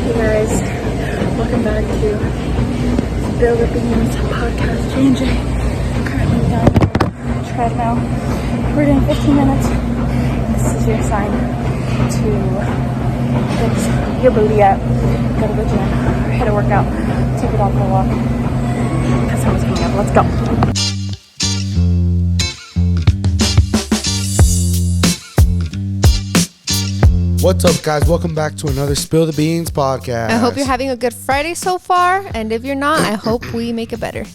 Hey guys, welcome back to Spill the Beans podcast. J&J, currently down the treadmill. We're doing 15 minutes. This is your sign to fix your booty up, go to the gym, or hit a workout, take it out for a walk. Because summer's coming up. Let's go. What's up, guys? Welcome back to another Spill the Beans podcast. I hope you're having a good Friday so far, and if you're not, I hope we make it better.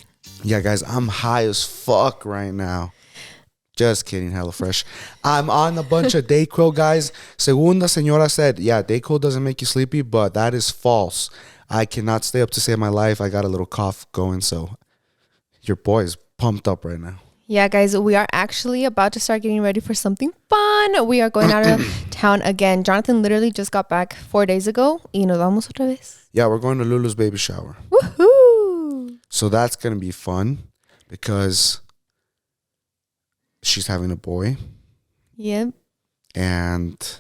Yeah, guys, I'm high as fuck right now. Just kidding, HelloFresh. I'm on a bunch of Dayquil, guys. Segunda señora said, yeah, Dayquil doesn't make you sleepy, but that is false. I cannot stay up to save my life. I got a little cough going, so your boy is pumped up right now. Yeah, guys, we are actually about to start getting ready for something fun. We are going out of town again. Jonathan literally just got back 4 days ago. Y nos vamos otra vez. Yeah, we're going to Lulu's baby shower. Woohoo! So that's going to be fun because she's having a boy. Yep. And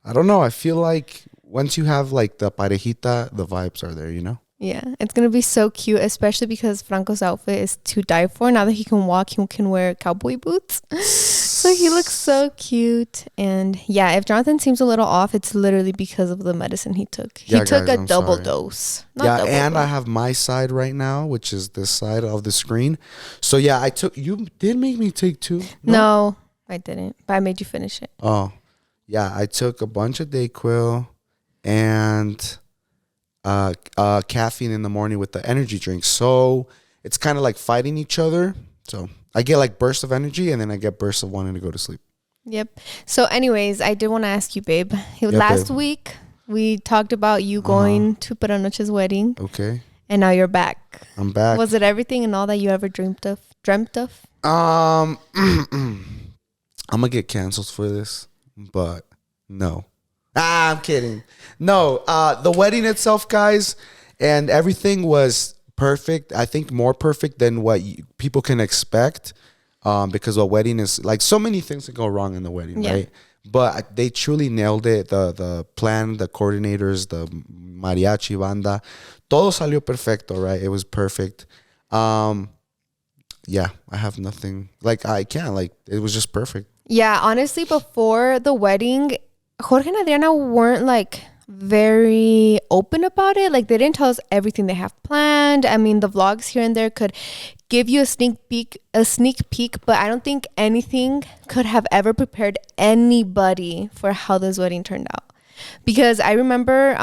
I don't know. I feel like once you have like the parejita, the vibes are there, you know? Yeah, it's going to be so cute, especially because Franco's outfit is to die for. Now that he can walk, he can wear cowboy boots. So he looks so cute. And yeah, if Jonathan seems a little off, it's literally because of the medicine he took. He took a double dose. I have my side right now, which is this side of the screen. So yeah, you did make me take two. No, I didn't. But I made you finish it. Oh, yeah. I took a bunch of Dayquil and caffeine in the morning with the energy drink, so it's kind of like fighting each other. So I get like bursts of energy and then I get bursts of wanting to go to sleep. Yep. So anyways, I did want to ask you, babe, last week we talked about you going to Peranoche's wedding. Okay. And now you're back. I'm back. Was it everything and all that you ever dreamt of? I'm gonna get canceled for this, but no. I'm kidding. No, the wedding itself, guys, and everything was perfect. I think more perfect than what people can expect, because a wedding is like so many things can go wrong in the wedding, right? But they truly nailed it. The plan, the coordinators, the mariachi banda, todo salió perfecto, right? It was perfect. Yeah, I have nothing. Like I can't. Like it was just perfect. Yeah, honestly, before the wedding, Jorge and Adriana weren't like very open about it. Like they didn't tell us everything they have planned. I mean, the vlogs here and there could give you a sneak peek, but I don't think anything could have ever prepared anybody for how this wedding turned out. Because I remember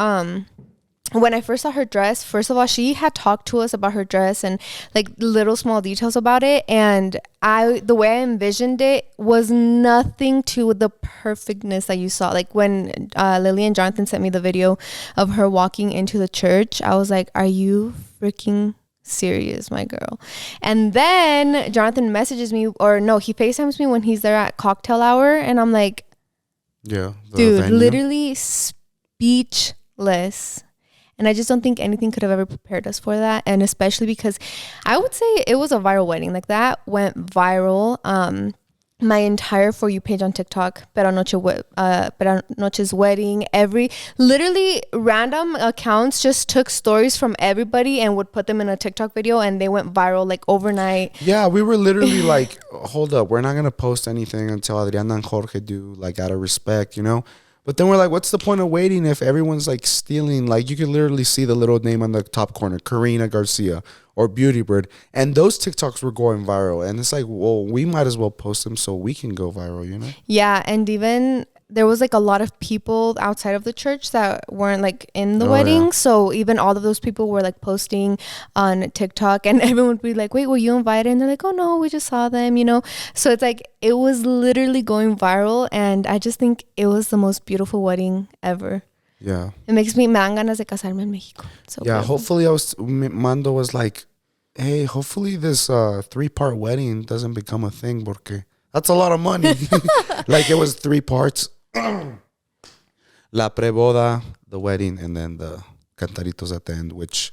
when I first saw her dress, first of all, she had talked to us about her dress and like little small details about it. And the way I envisioned it was nothing to the perfectness that you saw. Like when Lily and Jonathan sent me the video of her walking into the church, I was like, are you freaking serious, my girl? And then Jonathan messages me, or no, he FaceTimes me when he's there at cocktail hour. And I'm like, yeah, dude, literally speechless. And I just don't think anything could have ever prepared us for that. And especially because I would say it was a viral wedding. Like that went viral. My entire For You page on TikTok, Peranoche's wedding, literally random accounts just took stories from everybody and would put them in a TikTok video, and they went viral like overnight. Yeah, we were literally like, hold up, we're not going to post anything until Adriana and Jorge do, like out of respect, you know? But then we're like, what's the point of waiting if everyone's like stealing? Like you can literally see the little name on the top corner, Karina Garcia or Beauty Bird. And those TikToks were going viral. And it's like, well, we might as well post them so we can go viral, you know? Yeah. And even there was like a lot of people outside of the church that weren't like in the wedding. Yeah. So even all of those people were like posting on TikTok, and everyone would be like, wait, were you invited? And they're like, oh no, we just saw them, you know? So it's like, it was literally going viral. And I just think it was the most beautiful wedding ever. Yeah. It makes me man ganas de casarme en Mexico. So yeah. beautiful. Hopefully Mando was like, hey, hopefully this 3-part wedding doesn't become a thing, porque that's a lot of money. Like it was 3 parts. La preboda, the wedding, and then the cantaritos at the end, which,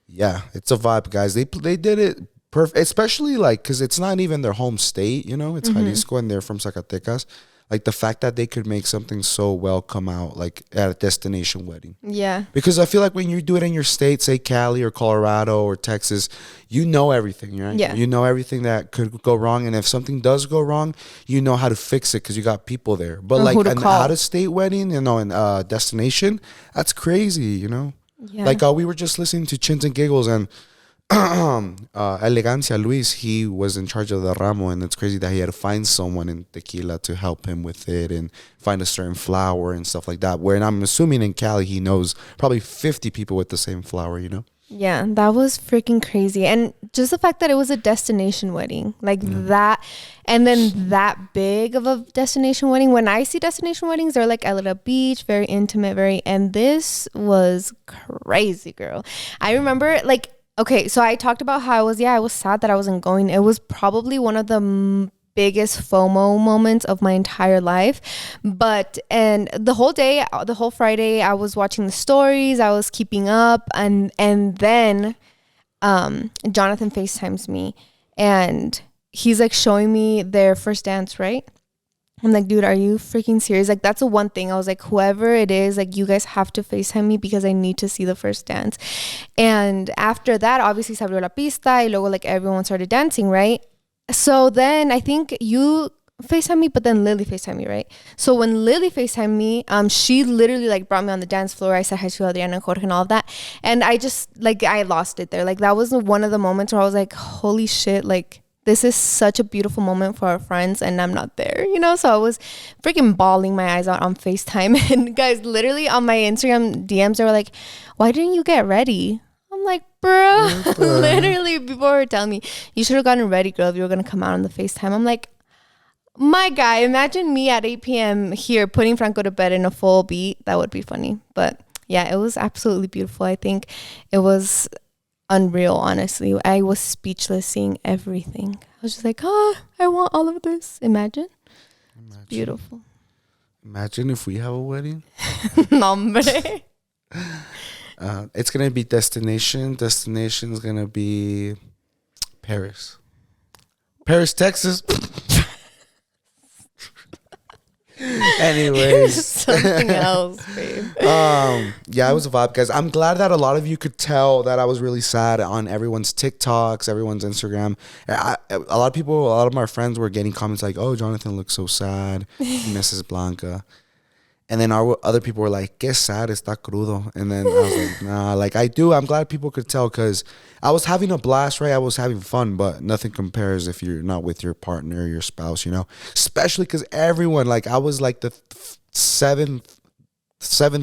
yeah, it's a vibe, guys. They did it perfect, especially like because it's not even their home state, you know, it's Jalisco and they're from Zacatecas. Like the fact that they could make something so well come out like at a destination wedding. Yeah. Because I feel like when you do it in your state, say Cali or Colorado or Texas, you know everything, right? Yeah. You know everything that could go wrong. And if something does go wrong, you know how to fix it because you got people there. But Or like who to an call. out-of-state wedding, you know, and destination, that's crazy, you know? Yeah. Like we were just listening to Chins and Giggles and Elegancia Luis, he was in charge of the ramo, and it's crazy that he had to find someone in Tequila to help him with it and find a certain flower and stuff like that. Where I'm assuming in Cali, he knows probably 50 people with the same flower, you know? Yeah, that was freaking crazy. And just the fact that it was a destination wedding, like that, and then that big of a destination wedding. When I see destination weddings, they're like at a beach, very intimate, and this was crazy, girl. I remember like, okay, so I talked about how I was sad that I wasn't going. It was probably one of the biggest FOMO moments of my entire life. And the whole day, the whole Friday, I was watching the stories, I was keeping up, and then Jonathan FaceTimes me and he's like showing me their first dance, right? I'm like, dude, are you freaking serious? Like, that's the one thing. I was like, whoever it is, like, you guys have to FaceTime me because I need to see the first dance. And after that, obviously, se abrió la pista y luego, like, everyone started dancing, right? So then I think you FaceTime me, but then Lily FaceTime me, right? So when Lily FaceTime me, she literally, like, brought me on the dance floor. I said hi to Adriana and Jorge and all of that. And I just, like, I lost it there. Like, that was one of the moments where I was like, holy shit, like, this is such a beautiful moment for our friends and I'm not there, you know? So I was freaking bawling my eyes out on FaceTime. And guys, literally on my Instagram DMs, they were like, why didn't you get ready? I'm like, bro, literally people were telling me, you should have gotten ready, girl, if you were going to come out on the FaceTime. I'm like, my guy, imagine me at 8 p.m. here putting Franco to bed in a full beat. That would be funny. But yeah, it was absolutely beautiful. I think it was unreal, honestly. I was speechless seeing everything. I was just like, I want all of this. Imagine. It's beautiful. Imagine if we have a wedding. Nombre. It's gonna be destination. Destination is gonna be Paris, Texas. Anyways, Something else, babe. Yeah, it was a vibe, guys. I'm glad that a lot of you could tell that I was really sad on everyone's TikToks, everyone's Instagram. A lot of my friends were getting comments like, "Oh, Jonathan looks so sad. He misses Blanca." And then our other people were like, "Qué sad, está crudo." And then I was like, "Nah, like I do." I'm glad people could tell because I was having a blast, right? I was having fun, but nothing compares if you're not with your partner or your spouse, you know? Especially because everyone, like I was like the seventh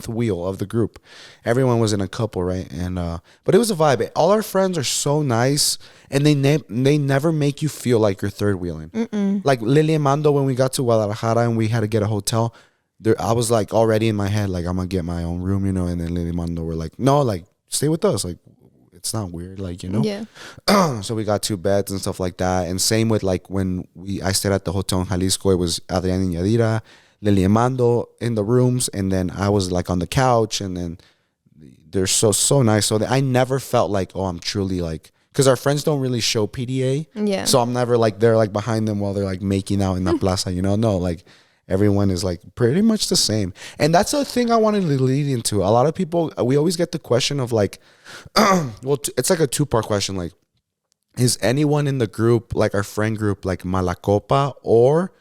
wheel of the group. Everyone was in a couple, right? And but it was a vibe. All our friends are so nice, and they never make you feel like you're third wheeling. Like Lily and Mando, when we got to Guadalajara and we had to get a hotel. There, I was like already in my head, like I'm gonna get my own room, you know. And then Lily and Mando were like, "No, like stay with us, like it's not weird, like you know." Yeah. So we got 2 beds and stuff like that. And same with like when I stayed at the hotel in Jalisco, it was Adriana and Yadira, Lily and Mando in the rooms, and then I was like on the couch. And then they're so nice. So I never felt like, oh, I'm truly like, because our friends don't really show PDA. Yeah. So I'm never like they're like behind them while they're like making out in the plaza, you know? No, like. Everyone is like pretty much the same. And that's a thing I wanted to lead into. A lot of people, we always get the question of like, well, it's like a 2-part question. Like, is anyone in the group, like our friend group, like Malacopa? Or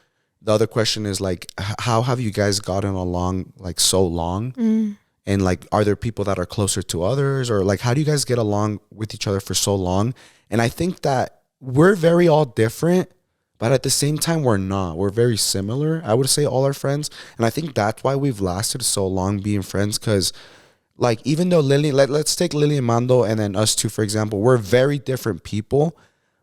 the other question is like, how have you guys gotten along like so long? And like, are there people that are closer to others? Or like, how do you guys get along with each other for so long? And I think that we're very all different. But at the same time, we're not. We're very similar, I would say, all our friends. And I think that's why we've lasted so long being friends. Because, like, even though Lily, let's take Lily and Mando and then us two, for example. We're very different people.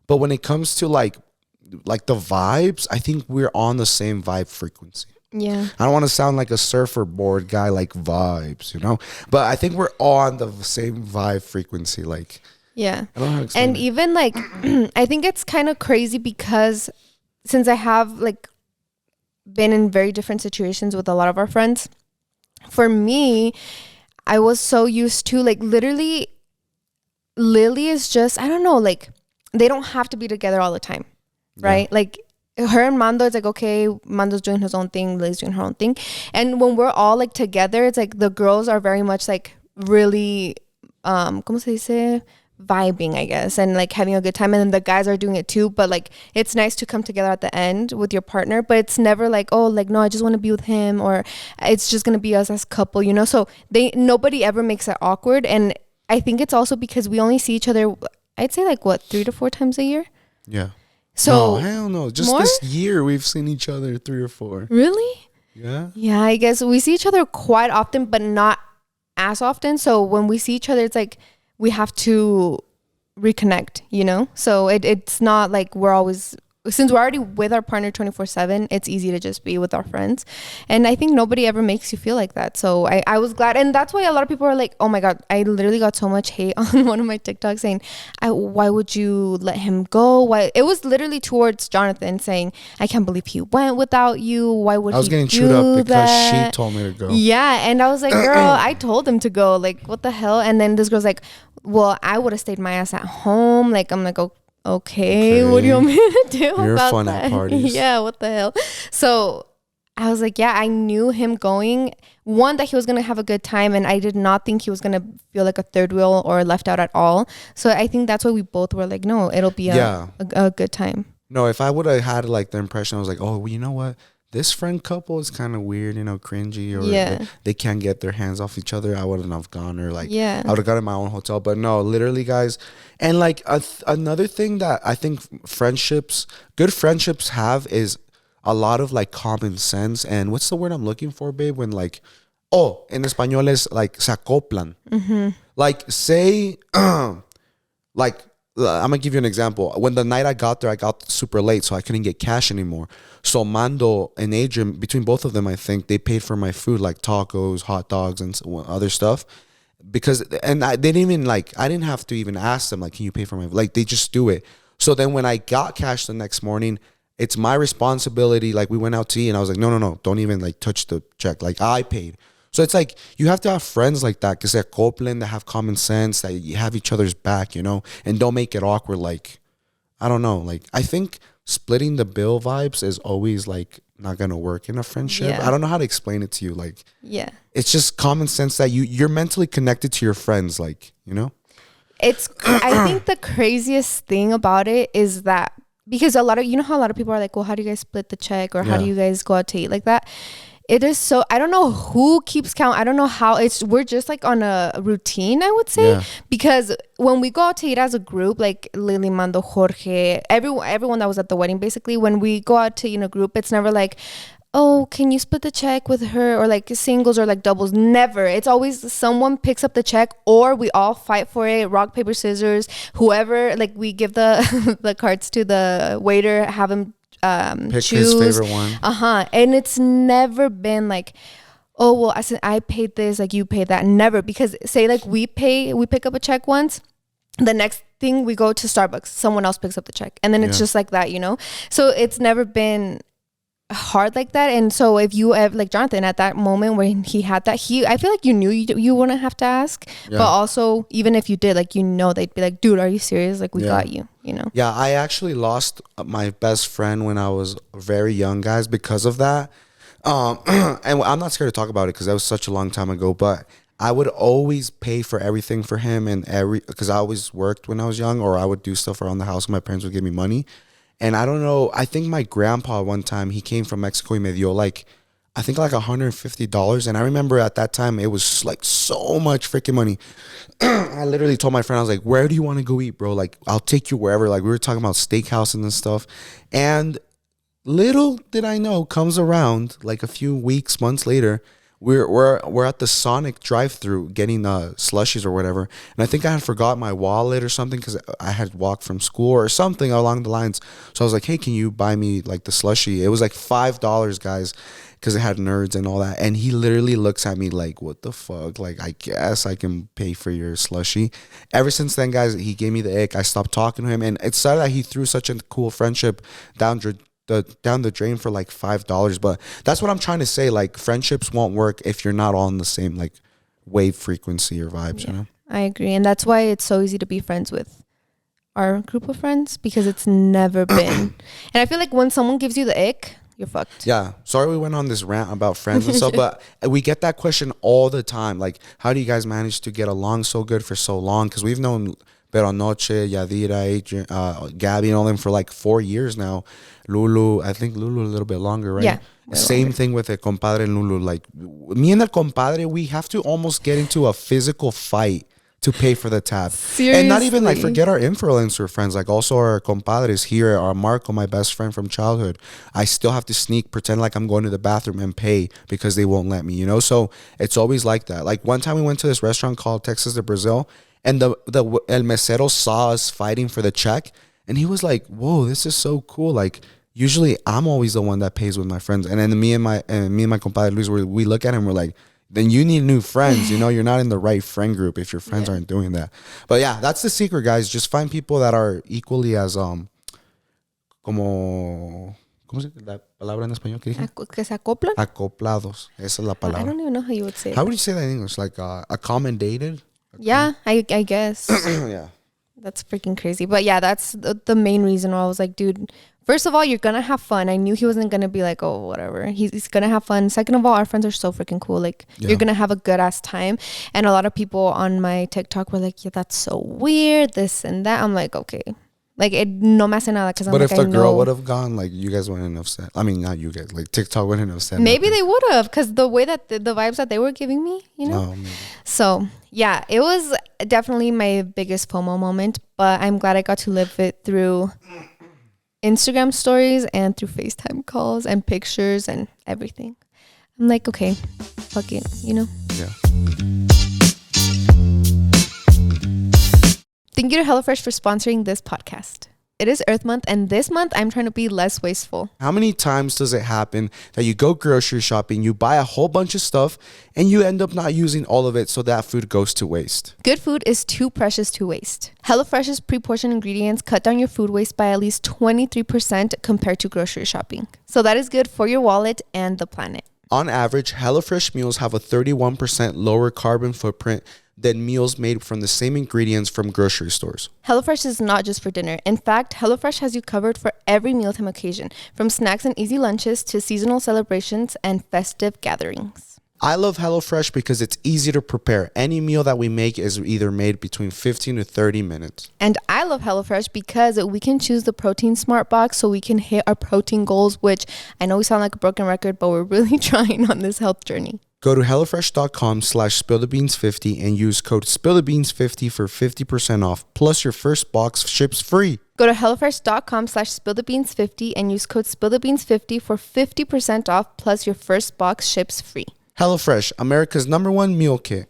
But when it comes to, like the vibes, I think we're on the same vibe frequency. Yeah. I don't want to sound like a surfer board guy, like vibes, you know? But I think we're all on the same vibe frequency, like... Yeah. I don't know how to explain And it. even like, I think it's kind of crazy because since I have like been in very different situations with a lot of our friends, for me, I was so used to like literally Lily is just, I don't know, like they don't have to be together all the time. Right. Yeah. Like her and Mando, it's like, okay, Mando's doing his own thing, Lily's doing her own thing. And when we're all like together, it's like the girls are very much like really, ¿cómo se dice? Vibing, I guess, and like having a good time. And then the guys are doing it too. But like, it's nice to come together at the end with your partner. But it's never like, oh, like, no, I just want to be with him, or it's just going to be us as a couple, you know? So nobody ever makes it awkward. And I think it's also because we only see each other, I'd say like, what, 3 to 4 times a year? Yeah. So no, hell no. Just more? this year, we've seen each other 3 or 4. Really? Yeah. Yeah, I guess we see each other quite often, but not as often. So when we see each other, it's like we have to reconnect, you know? So it's not like we're always, since we're already with our partner 24/7, it's easy to just be with our friends. And I think nobody ever makes you feel like that. So I was glad. And that's why a lot of people are like, oh my God, I literally got so much hate on one of my TikToks saying, why would you let him go? Why? It was literally towards Jonathan saying, I can't believe he went without you. Why would he do that? I was getting chewed up because she told me to go. Yeah. And I was like, girl, I told him to go. Like, what the hell? And then this girl's like, well, I would have stayed my ass at home. Like, I'm like, okay, what do you want me to do You're about fun that? at parties. Yeah, what the hell? So I was like, yeah, I knew him going. One, that he was going to have a good time, and I did not think he was going to feel like a third wheel or left out at all. So I think that's why we both were like, no, it'll be a good time. No, if I would have had like the impression, I was like, oh, well, you know what? This friend couple is kind of weird, you know, cringy, or they can't get their hands off each other. I wouldn't have gone, or like, I would have gotten my own hotel. But no, literally, guys. And like another thing that I think good friendships have is a lot of like common sense. And what's the word I'm looking for, babe? When like, en español es like se acoplan. Mm-hmm. Like say, like, I'm gonna give you an example. When the night I got there, I got super late, so I couldn't get cash anymore. So Mando and Adrian, between both of them, I think they paid for my food, like tacos, hot dogs, and other stuff. They didn't even like, I didn't have to even ask them, like, can you pay for my, like, they just do it. So then when I got cash the next morning, it's my responsibility. Like, we went out to eat, and I was like, no, don't even like touch the check. Like, I paid. So it's like, you have to have friends like that, because they're coupling, that have common sense, that you have each other's back, you know, and don't make it awkward. Like, I don't know. Like, I think splitting the bill vibes is always like not going to work in a friendship. Yeah. I don't know how to explain it to you. Like, yeah, it's just common sense that you're mentally connected to your friends, like, you know? I think the craziest thing about it is that, because you know how a lot of people are like, well, how do you guys split the check, or how do you guys go out to eat like that? It is so, I don't know who keeps count. I don't know how we're just like on a routine, I would say, because when we go out to eat as a group, like Lily, Mando, Jorge, everyone that was at the wedding, basically, when we go out to, a group, it's never like, oh, can you split the check with her, or like singles or like doubles? Never. It's always someone picks up the check, or we all fight for it, rock, paper, scissors, whoever, like we give the the cards to the waiter, have him pick choose his favorite one. And it's never been like, oh, well, I paid this, like you paid that. Never. Because say like we pick up a check once, the next thing we go to Starbucks, someone else picks up the check, and then it's just like that, so it's never been hard like that. And so if you have, like Jonathan, at that moment when he had that, I feel like you knew you wouldn't have to ask, but also even if you did, like, they'd be like, dude, are you serious? Like, we got you. Yeah, I actually lost my best friend when I was very young, guys, because of that. And I'm not scared to talk about it because that was such a long time ago, but I would always pay for everything for him, and because I always worked when I was young, or I would do stuff around the house and my parents would give me money. And I don't know, I think my grandpa one time, he came from Mexico, he me dio like $150. And I remember at that time, it was like so much freaking money. I literally told my friend, I was like, where do you want to go eat, bro? Like, I'll take you wherever. Like, we were talking about steakhouses and stuff. And little did I know, comes around like a few weeks, months later, we're at the Sonic drive-thru getting slushies or whatever, and I think I had forgot my wallet or something because I had walked from school or something along the lines. So I was like, hey, can you buy me like the slushie? It was like $5, guys, because it had nerds and all that. And he literally looks at me like, what the fuck? Like, I guess I can pay for your slushie. Ever since then, guys, he gave me the ick. I stopped talking to him, and it's sad that he threw such a cool friendship down the drain for like $5. But that's what I'm trying to say. Like, friendships won't work if you're not on the same like wave frequency or vibes. I agree. And that's why it's so easy to be friends with our group of friends because it's never been. And I feel like when someone gives you the ick, you're fucked. Yeah. Sorry we went on this rant about friends and stuff, but we get that question all the time. Like, how do you guys manage to get along so good for so long? Because we've known Peronoche, Yadira, Adrian, Gabby, and all them for like 4 years now. Lulu, I think Lulu a little bit longer, right? Yeah. Same thing with the compadre and Lulu. Like, me and the compadre, we have to almost get into a physical fight to pay for the tab. Seriously. And not even like forget our influencer friends, like also our compadres here, our Marco, my best friend from childhood. I still have to sneak, pretend like I'm going to the bathroom and pay because they won't let me, you know? So it's always like that. Like one time we went to this restaurant called Texas de Brazil, and the el mesero saw us fighting for the check, and he was like, whoa, this is so cool. Like usually I'm always the one that pays with my friends. And then me and my compadre Luis, we look at him, we're like, then you need new friends. You know, you're not in the right friend group if your friends aren't doing that. But yeah, that's the secret, guys. Just find people that are equally as ¿cómo se dice la palabra en español que dije? Que se acoplan? Acoplados. Esa es la palabra. I don't even know how you would say it. How would you say that in English? Like accommodated? Yeah, I guess. Yeah. That's freaking crazy. But yeah, that's the main reason why I was like, dude, first of all, you're going to have fun. I knew he wasn't going to be like, oh, whatever. He's going to have fun. Second of all, our friends are so freaking cool. Like, you're going to have a good ass time. And a lot of people on my TikTok were like, yeah, that's so weird, this and that. I'm like, okay. Like, it no me hace nada. Cause I'm but like, if the girl would have gone, like, you guys wouldn't have said. I mean, not you guys. Like, TikTok wouldn't have said. Maybe nothing. they would have. Because the way that the vibes that they were giving me, you know? No, maybe. So, yeah, it was definitely my biggest FOMO moment. But I'm glad I got to live it through Instagram stories and through FaceTime calls and pictures and everything. I'm like, okay, fuck it, you know? Yeah. Thank you to HelloFresh for sponsoring this podcast. It is Earth Month, and this month I'm trying to be less wasteful. How many times does it happen that you go grocery shopping, you buy a whole bunch of stuff, and you end up not using all of it, so that food goes to waste? Good food is too precious to waste. HelloFresh's pre-portioned ingredients cut down your food waste by at least 23% compared to grocery shopping. So that is good for your wallet and the planet. On average, HelloFresh meals have a 31% lower carbon footprint than meals made from the same ingredients from grocery stores. HelloFresh is not just for dinner. In fact, HelloFresh has you covered for every mealtime occasion, from snacks and easy lunches to seasonal celebrations and festive gatherings. I love HelloFresh because it's easy to prepare. Any meal that we make is either made between 15 to 30 minutes. And I love HelloFresh because we can choose the protein smart box so we can hit our protein goals, which I know we sound like a broken record, but we're really trying on this health journey. Go to HelloFresh.com/SpillTheBeans50 and use code SpillTheBeans50 for 50% off. Plus your first box ships free. Go to HelloFresh.com/SpillTheBeans50 and use code SpillTheBeans50 for 50% off. Plus your first box ships free. HelloFresh, America's #1 meal kit.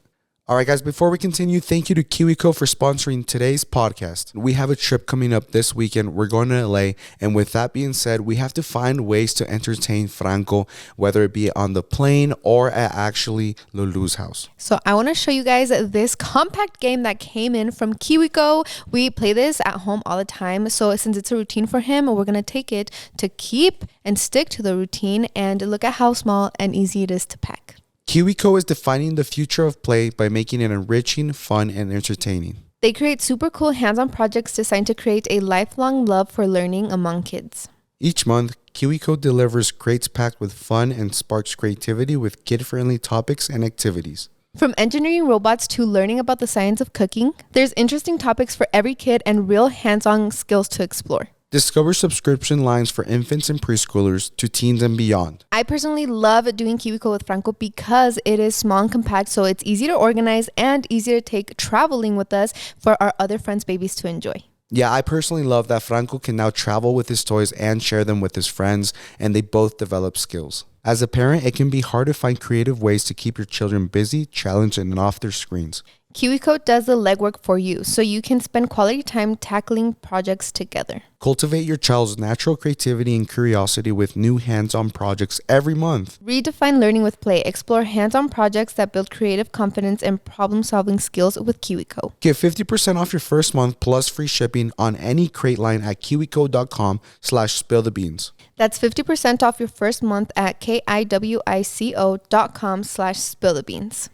All right, guys, before we continue, thank you to KiwiCo for sponsoring today's podcast. We have a trip coming up this weekend. We're going to LA. And with that being said, we have to find ways to entertain Franco, whether it be on the plane or at actually Lulu's house. So I want to show you guys this compact game that came in from KiwiCo. We play this at home all the time. So since it's a routine for him, we're going to take it to keep and stick to the routine. And look at how small and easy it is to pack. KiwiCo is defining the future of play by making it enriching, fun, and entertaining. They create super cool hands-on projects designed to create a lifelong love for learning among kids. Each month, KiwiCo delivers crates packed with fun and sparks creativity with kid-friendly topics and activities. From engineering robots to learning about the science of cooking, there's interesting topics for every kid and real hands-on skills to explore. Discover subscription lines for infants and preschoolers to teens and beyond. I personally love doing KiwiCo with Franco because it is small and compact, so it's easy to organize and easy to take traveling with us for our other friends' babies to enjoy. Yeah, I personally love that Franco can now travel with his toys and share them with his friends, and they both develop skills. As a parent, it can be hard to find creative ways to keep your children busy, challenged, and off their screens. KiwiCo does the legwork for you, so you can spend quality time tackling projects together. Cultivate your child's natural creativity and curiosity with new hands-on projects every month. Redefine learning with play. Explore hands-on projects that build creative confidence and problem-solving skills with KiwiCo. Get 50% off your first month plus free shipping on any crate line at KiwiCo.com/SpillTheBeans. That's 50% off your first month at KiwiCo.com/SpillTheBeans.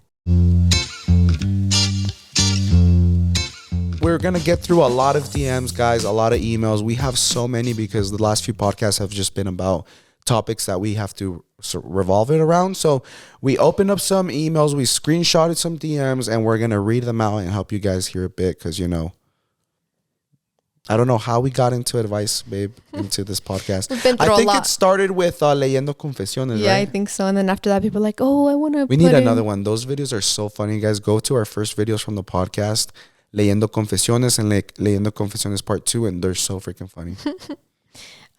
we're going to get through a lot of DMs, guys, a lot of emails. We have so many because the last few podcasts have just been about topics that we have to revolve it around. So we opened up some emails, we screenshotted some DMs, and we're going to read them out and help you guys hear a bit because, I don't know how we got into advice, babe, into this podcast. We've been through I think a lot. it started with Leyendo Confesiones, Yeah, right? I think so. And then after that, people are like, oh, I want to We need another one. Those videos are so funny, guys. Go to our first videos from the podcast, Leyendo Confesiones and Leyendo Confesiones Part 2, and they're so freaking funny.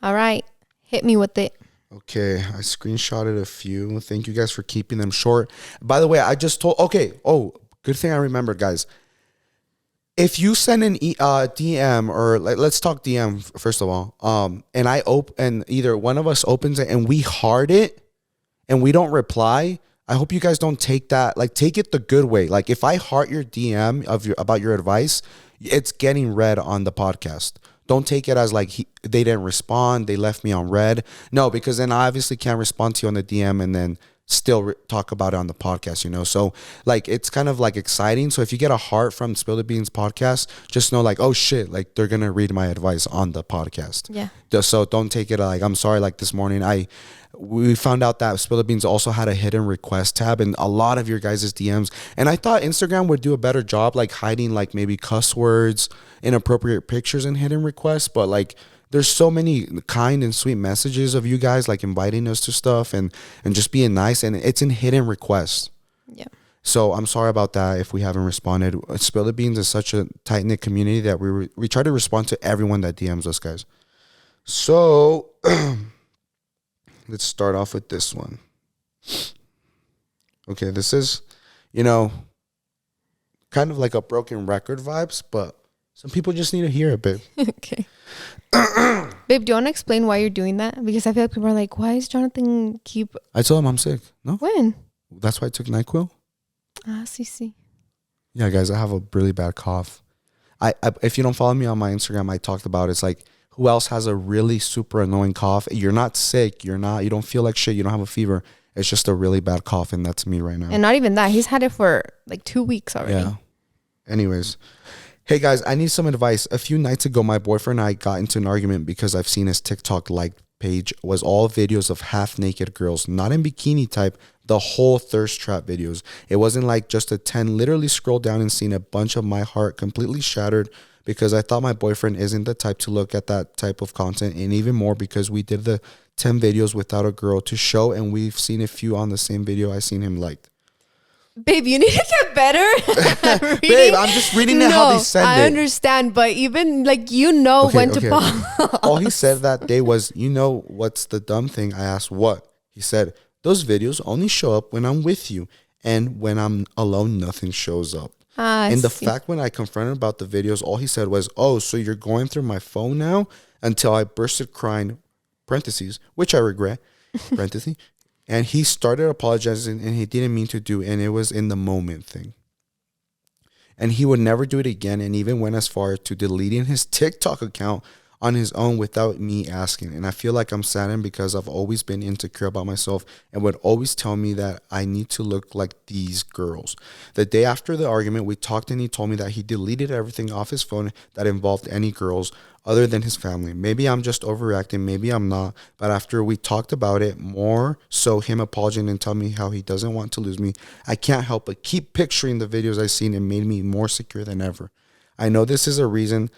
All right. Hit me with it. Okay, I screenshotted a few. Thank you guys for keeping them short. By the way, I just told... Okay, good thing I remembered, guys. If you send an DM or let's talk DM first of all, and either one of us opens it and we heart it and we don't reply, I hope you guys don't take that, take it the good way. Like if I heart your DM about your advice, it's getting read on the podcast. Don't take it as they didn't respond, they left me on red. No, because then I obviously can't respond to you on the DM and then still talk about it on the podcast, So it's kind of exciting. So if you get a heart from Spill the Beans podcast, just know oh shit, they're going to read my advice on the podcast. Yeah. So don't take it I'm sorry, this morning we found out that Spill the Beans also had a hidden request tab in a lot of your guys' DMs. And I thought Instagram would do a better job hiding maybe cuss words, inappropriate pictures and hidden requests, but there's so many kind and sweet messages of you guys inviting us to stuff and just being nice, and it's in hidden requests. Yeah. So I'm sorry about that if we haven't responded. Spill the Beans is such a tight-knit community that we try to respond to everyone that DMs us, guys. So let's start off with this one. Okay, this is, kind of like a broken record vibes, but some people just need to hear it, babe. Okay. Babe, do you want to explain why you're doing that? Because I feel like people are like, why is Jonathan keep... I told him I'm sick. No? When? That's why I took NyQuil. See. Yeah, guys, I have a really bad cough. I if you don't follow me on my Instagram, I talked about it's who else has a really super annoying cough? You're not sick. You don't feel like shit. You don't have a fever. It's just a really bad cough, and that's me right now. And not even that. He's had it for 2 weeks already. Yeah. Anyways. Hey guys, I need some advice. A few nights ago, my boyfriend and I got into an argument because I've seen his TikTok page was all videos of half naked girls, not in bikini type, the whole thirst trap videos. It wasn't just a 10, literally scrolled down and seen a bunch of my heart completely shattered because I thought my boyfriend isn't the type to look at that type of content, and even more because we did the 10 videos without a girl to show, and we've seen a few on the same video I seen him liked. Babe, you need to get better at reading. Babe, I'm just reading it how they send it. I understand, but even when to pause. All he said that day was, what's the dumb thing? I asked what? He said, those videos only show up when I'm with you, and when I'm alone, nothing shows up. And the fact when I confronted about the videos, all he said was, oh, so you're going through my phone now? Until I bursted crying, parentheses, which I regret, parentheses. And he started apologizing, and he didn't mean to do, and it was in the moment thing. And he would never do it again, and even went as far to deleting his TikTok account on his own without me asking. And I feel like I'm saddened because I've always been insecure about myself and would always tell me that I need to look like these girls. The day after the argument, we talked, and he told me that he deleted everything off his phone that involved any girls other than his family. Maybe I'm just overreacting, maybe I'm not, but after we talked about it more, so him apologizing and telling me how he doesn't want to lose me, I can't help but keep picturing the videos I've seen, and made me more secure than ever. I know this is a reason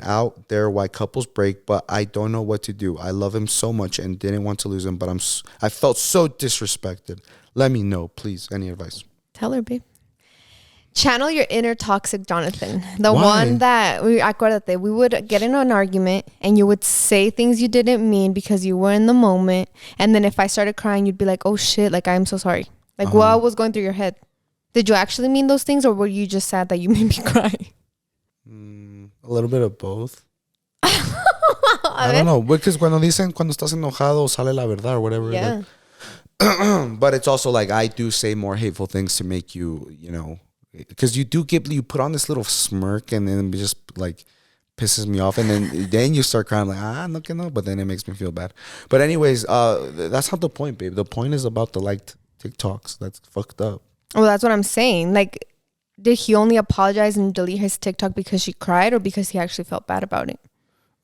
out there why couples break, but I don't know what to do. I love him so much and didn't want to lose him, but I felt so disrespected. Let me know, please. Any advice? Tell her, babe. Channel your inner toxic Jonathan. The Why? one that, acuérdate, we would get into an argument and you would say things you didn't mean because you were in the moment. And then if I started crying, you'd be like, oh shit, I'm so sorry. What was going through your head? Did you actually mean those things, or were you just sad that you made me cry? A little bit of both. I don't know. Because cuando estás enojado, sale la verdad or whatever. Yeah. But it's also I do say more hateful things to make you, because you put on this little smirk, and then it just pisses me off, and then you start crying no que no, but then it makes me feel bad. But anyways, that's not the point, babe. The point is about the liked TikToks. That's fucked up. Well, that's what I'm saying. did he only apologize and delete his TikTok because she cried, or because he actually felt bad about it?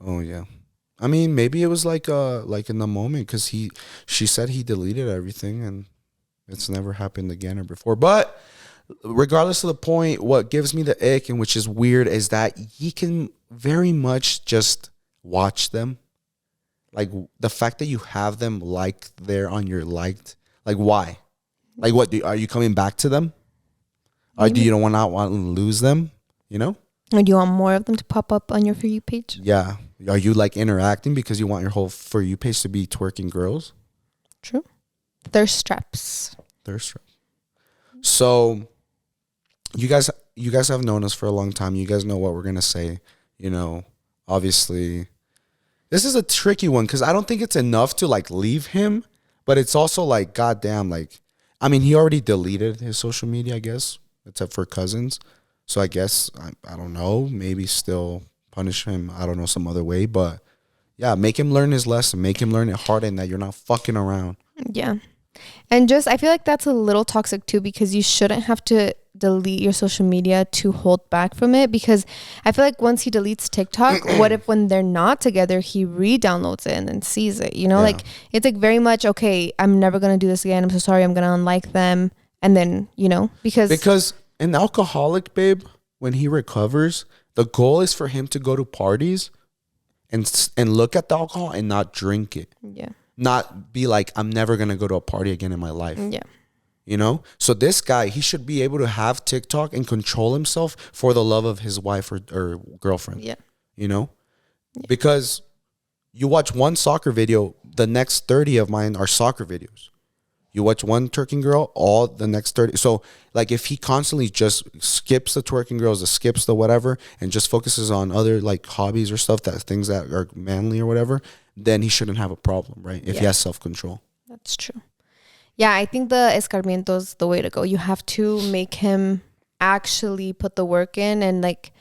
Oh yeah. I mean, maybe it was like in the moment, because she said he deleted everything and it's never happened again or before. But regardless of the point, what gives me the ick, and which is weird, is that he can very much just watch them. Like, the fact that you have them like there on your liked, like, why? Like, what, are you coming back to them? Or do you not want to lose them? You know? Or do you want more of them to pop up on your For You page? Yeah. Are you like interacting because you want your whole For You page to be twerking girls? True. Thirst traps. So you guys have known us for a long time. You guys know what we're gonna say. You know, obviously, this is a tricky one because I don't think it's enough to like leave him, but it's also like, goddamn, like, I mean, he already deleted his social media, I guess, except for cousins. So I guess I don't know, maybe still punish him, I don't know, some other way, but yeah, make him learn his lesson, make him learn it hard, and that you're not fucking around. Yeah. And just, I feel like that's a little toxic too, because you shouldn't have to delete your social media to hold back from it, because I feel like once he deletes TikTok, what if when they're not together, he re-downloads it and then sees it, you know? Yeah. Like, it's like very much, okay, I'm never going to do this again. I'm so sorry. I'm going to unlike them. And then, you know, because an alcoholic, babe, when he recovers, the goal is for him to go to parties and look at the alcohol and not drink it. Yeah. Not be like, I'm never going to go to a party again in my life. Yeah. You know? So this guy, he should be able to have TikTok and control himself for the love of his wife or girlfriend. Yeah. You know? Yeah. Because you watch one soccer video, the next 30 of mine are soccer videos. You watch one twerking girl, all the next 30. So, like, if he constantly just skips the twerking girls, skips the whatever, and just focuses on other, like, hobbies or stuff, things that are manly or whatever, then he shouldn't have a problem, right? If he has self-control. That's true. Yeah, I think the escarmiento is the way to go. You have to make him actually put the work in and, like,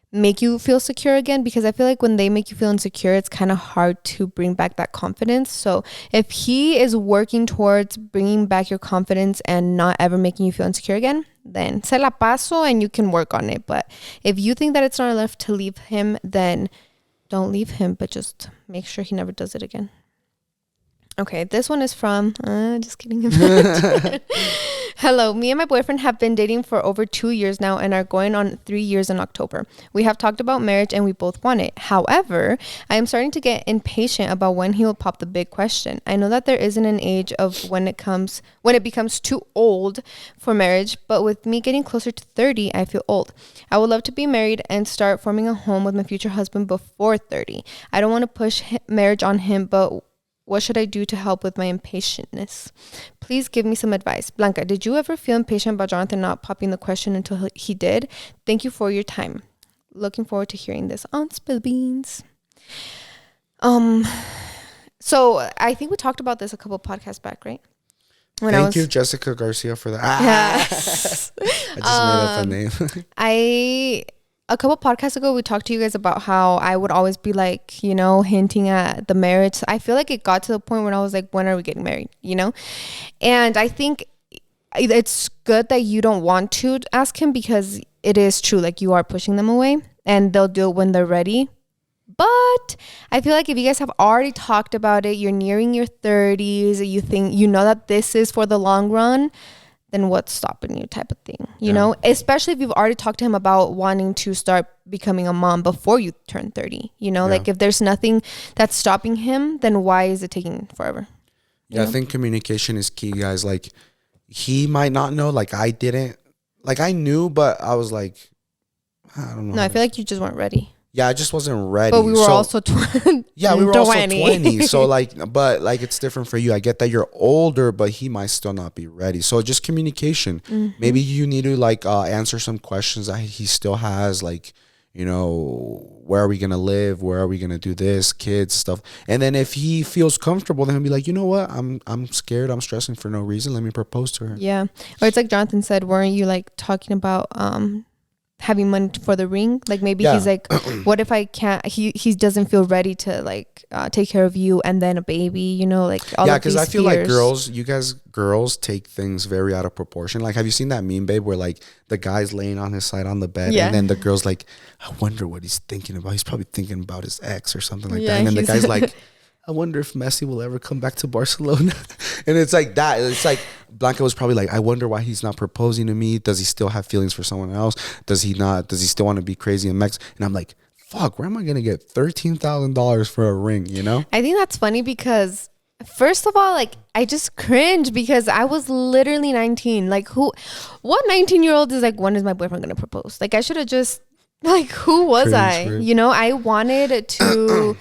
make you feel secure again, because I feel like when they make you feel insecure, it's kind of hard to bring back that confidence. So if he is working towards bringing back your confidence and not ever making you feel insecure again, then se la paso and you can work on it. But if you think that it's not enough to leave him, then don't leave him, but just make sure he never does it again. Okay, this one is from, just kidding. Hello, me and my boyfriend have been dating for over 2 years now and are going on 3 years in October. We have talked about marriage and we both want it. However, I am starting to get impatient about when he will pop the big question. I know that there isn't an age of when it becomes too old for marriage, but with me getting closer to 30, I feel old. I would love to be married and start forming a home with my future husband before 30. I don't want to push marriage on him, but what should I do to help with my impatientness? Please give me some advice. Blanca, did you ever feel impatient about Jonathan not popping the question until he did? Thank you for your time. Looking forward to hearing this on Spill Beans. So I think we talked about this a couple podcasts back, right? Thank you, Jessica Garcia, for that. I just made up a name. A couple podcasts ago, we talked to you guys about how I would always be like, you know, hinting at the marriage. I feel like it got to the point where I was like, when are we getting married? You know? And I think it's good that you don't want to ask him, because it is true. Like, you are pushing them away and they'll do it when they're ready. But I feel like if you guys have already talked about it, you're nearing your 30s, you know that this is for the long run, then what's stopping you, type of thing, you know? Especially if you've already talked to him about wanting to start becoming a mom before you turn 30, you know? Like, if there's nothing that's stopping him, then why is it taking forever? Yeah, I think communication is key, guys. Like, he might not know, like I didn't. Like, I knew, but I was like, I don't know. No, I feel like you just weren't ready. Yeah, I just wasn't ready. But we were also 20. Yeah, we were also 20. So, like, but, like, it's different for you. I get that you're older, but he might still not be ready. So, just communication. Mm-hmm. Maybe you need to, like, answer some questions that he still has. Like, you know, where are we going to live? Where are we going to do this? Kids, stuff. And then if he feels comfortable, then he'll be like, you know what? I'm scared. I'm stressing for no reason. Let me propose to her. Yeah. Or it's like Jonathan said, weren't you, like, talking about having money for the ring. Like maybe Yeah. he's like, what if I can't, he doesn't feel ready to like take care of you and then a baby, you know, like all Yeah, of these because I feel like fears. girls take things very out of proportion. Like, have you seen that meme, babe, where like the guy's laying on his side on the bed, Yeah. and then the girl's like, I wonder what he's thinking about. He's probably thinking about his ex or something like Yeah, that. And then the he's- guy's like, I wonder if Messi will ever come back to Barcelona. And it's like that. It's like Blanca was probably like, I wonder why he's not proposing to me. Does he still have feelings for someone else? Does he not? Does he still want to be crazy in Mexico? And I'm like, fuck, where am I going to get $13,000 for a ring, you know? I think that's funny because first of all, like I just cringe because I was literally 19. Like what 19-year-old is like, when is my boyfriend going to propose? Like I should have just, like, who was I? Cringe. You know, I wanted to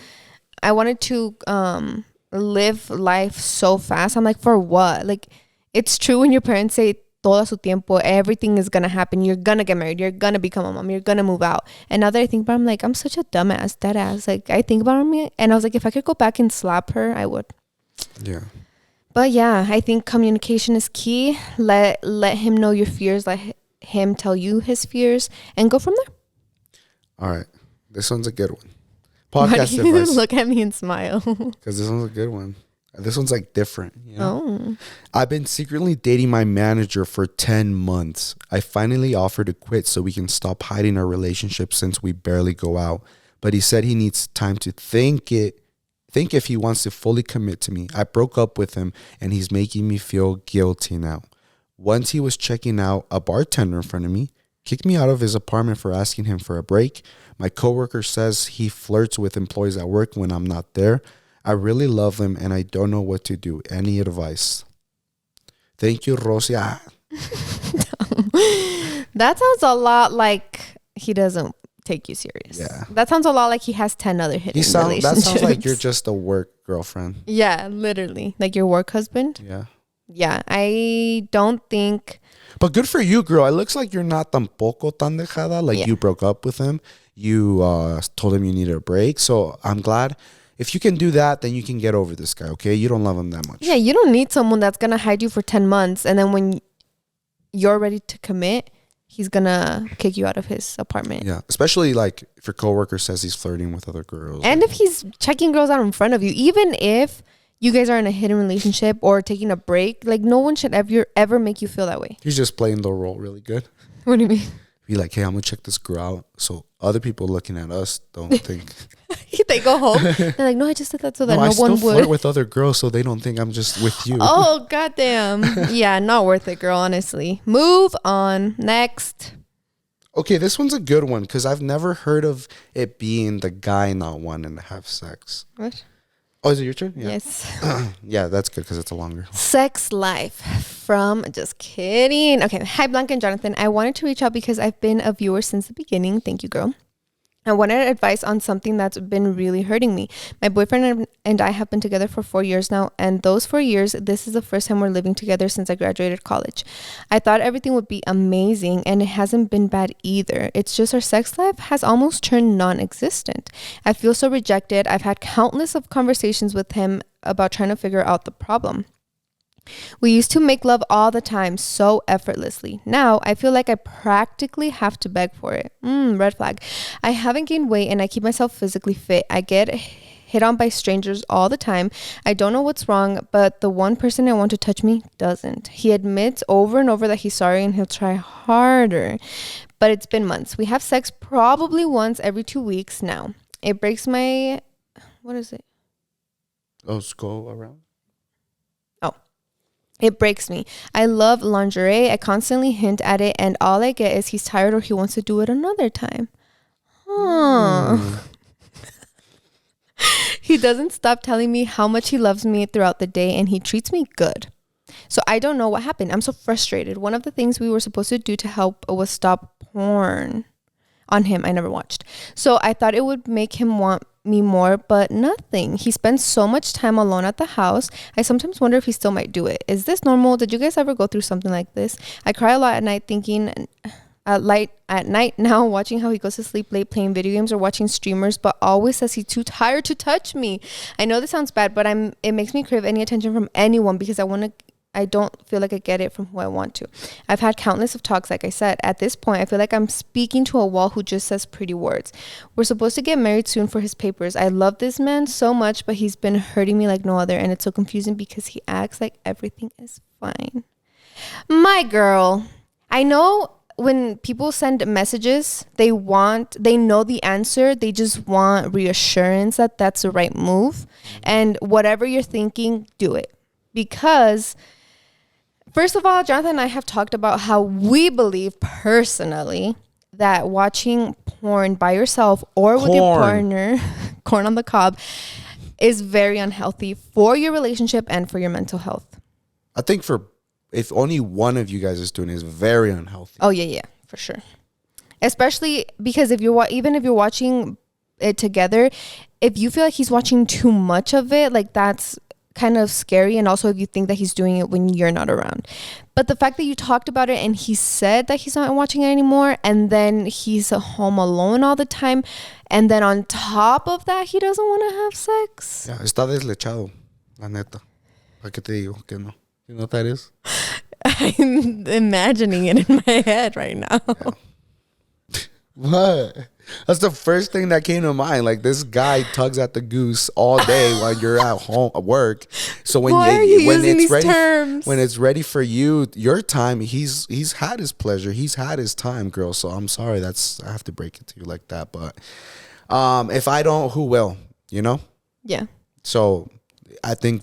live life so fast. I'm like, for what? Like, it's true when your parents say todo su tiempo, everything is gonna happen. You're gonna get married. You're gonna become a mom. You're gonna move out. And now that I think about it, I'm like, I'm such a dumbass, dead ass. Like, I think about me, and I was like, if I could go back and slap her, I would. Yeah. But yeah, I think communication is key. Let him know your fears. Let him tell you his fears, and go from there. All right. This one's a good one. Why Podcast do you advice. look at me and smile? Because this one's a good one. This one's like different, you know? Oh. I've been secretly dating my manager for 10 months. I finally offered to quit so we can stop hiding our relationship since we barely go out. But he said he needs time to think if he wants to fully commit to me. I broke up with him and he's making me feel guilty now. Once he was checking out, a bartender in front of me kicked me out of his apartment for asking him for a break. My coworker says he flirts with employees at work when I'm not there. I really love him and I don't know what to do. Any advice? Thank you, Rosia. That sounds a lot like he doesn't take you serious. Yeah. That sounds a lot like he has 10 other hidden That relationships. sounds like you're just a work girlfriend. Yeah, literally. Like your work husband. Yeah. Yeah. I don't think... But good for you, girl. It looks like you're not tampoco tan dejada. Like Yeah. you broke up with him. You told him you needed a break. So I'm glad. If you can do that, then you can get over this guy, okay? You don't love him that much. Yeah, you don't need someone that's going to hide you for 10 months. And then when you're ready to commit, he's going to kick you out of his apartment. Yeah. Especially like if your coworker says he's flirting with other girls. And if he's checking girls out in front of you, even if you guys are in a hidden relationship or taking a break, like no one should ever make you feel that way. He's just playing the role really good. What do you mean? Be like, hey, I'm going to check this girl out. So other people looking at us don't think. They go home. They're like, no, I just did that so that No, no I still one flirt would. with other girls so they don't think I'm just with you. Oh, goddamn. Yeah, not worth it, girl, honestly. Move on. Next. Okay, this one's a good one because I've never heard of it being the guy not wanting to have sex. What? Oh, is it your turn? Yeah. Yes. Yeah, that's good because it's a longer. Sex life from... Just kidding. Okay. Hi, Blanca and Jonathan. I wanted to reach out because I've been a viewer since the beginning. Thank you, girl. I wanted advice on something that's been really hurting me. My boyfriend and I have been together for 4 years now, and those 4 years, this is the first time we're living together since I graduated college. I thought everything would be amazing, and it hasn't been bad either. It's just our sex life has almost turned non-existent. I feel so rejected. I've had countless of conversations with him about trying to figure out the problem. We used to make love all the time so effortlessly. Now, I feel like I practically have to beg for it. Red flag. I haven't gained weight and I keep myself physically fit. I get hit on by strangers all the time. I don't know what's wrong, but the one person I want to touch me doesn't. He admits over and over that he's sorry and he'll try harder. But it's been months. We have sex probably once every 2 weeks now. It breaks my... What is it? Oh, go around. It breaks me. I love lingerie. I constantly hint at it, and all I get is he's tired or he wants to do it another time. He doesn't stop telling me how much he loves me throughout the day, and he treats me good. So I don't know what happened. I'm so frustrated. One of the things we were supposed to do to help was stop porn on him. I never watched. So I thought it would make him want me more, but nothing. He spends so much time alone at the house. I sometimes wonder if he still might do it. Is this normal? Did you guys ever go through something like this? I cry a lot at night thinking at night now, watching how he goes to sleep late playing video games or watching streamers, but always says he's too tired to touch me. I know this sounds bad, but it makes me crave any attention from anyone because I want I don't feel like I get it from who I want to. I've had countless of talks. Like I said, at this point, I feel like I'm speaking to a wall who just says pretty words. We're supposed to get married soon for his papers. I love this man so much, but he's been hurting me like no other. And it's so confusing because he acts like everything is fine. My girl, I know when people send messages, they know the answer. They just want reassurance that that's the right move. And whatever you're thinking, do it. Because first of all, Jonathan and I have talked about how we believe personally that watching porn by yourself or with your partner, corn on the cob, is very unhealthy for your relationship and for your mental health. I think if only one of you guys is doing it, is very unhealthy. Oh yeah, for sure. Especially because even if you're watching it together, if you feel like he's watching too much of it, like that's kind of scary. And also if you think that he's doing it when you're not around. But the fact that you talked about it and he said that he's not watching it anymore, and then he's home alone all the time, and then on top of that he doesn't want to have sex. Yeah, está deslechado, la neta. ¿Para qué te digo que no? You know what that is? I'm imagining it in my head right now. Yeah. What? That's the first thing that came to mind. Like, this guy tugs at the goose all day while you're at home at work. So when it's ready for you, your time, he's had his pleasure. He's had his time, girl. So I'm sorry. I have to break it to you like that. But if I don't, who will? You know? Yeah. So I think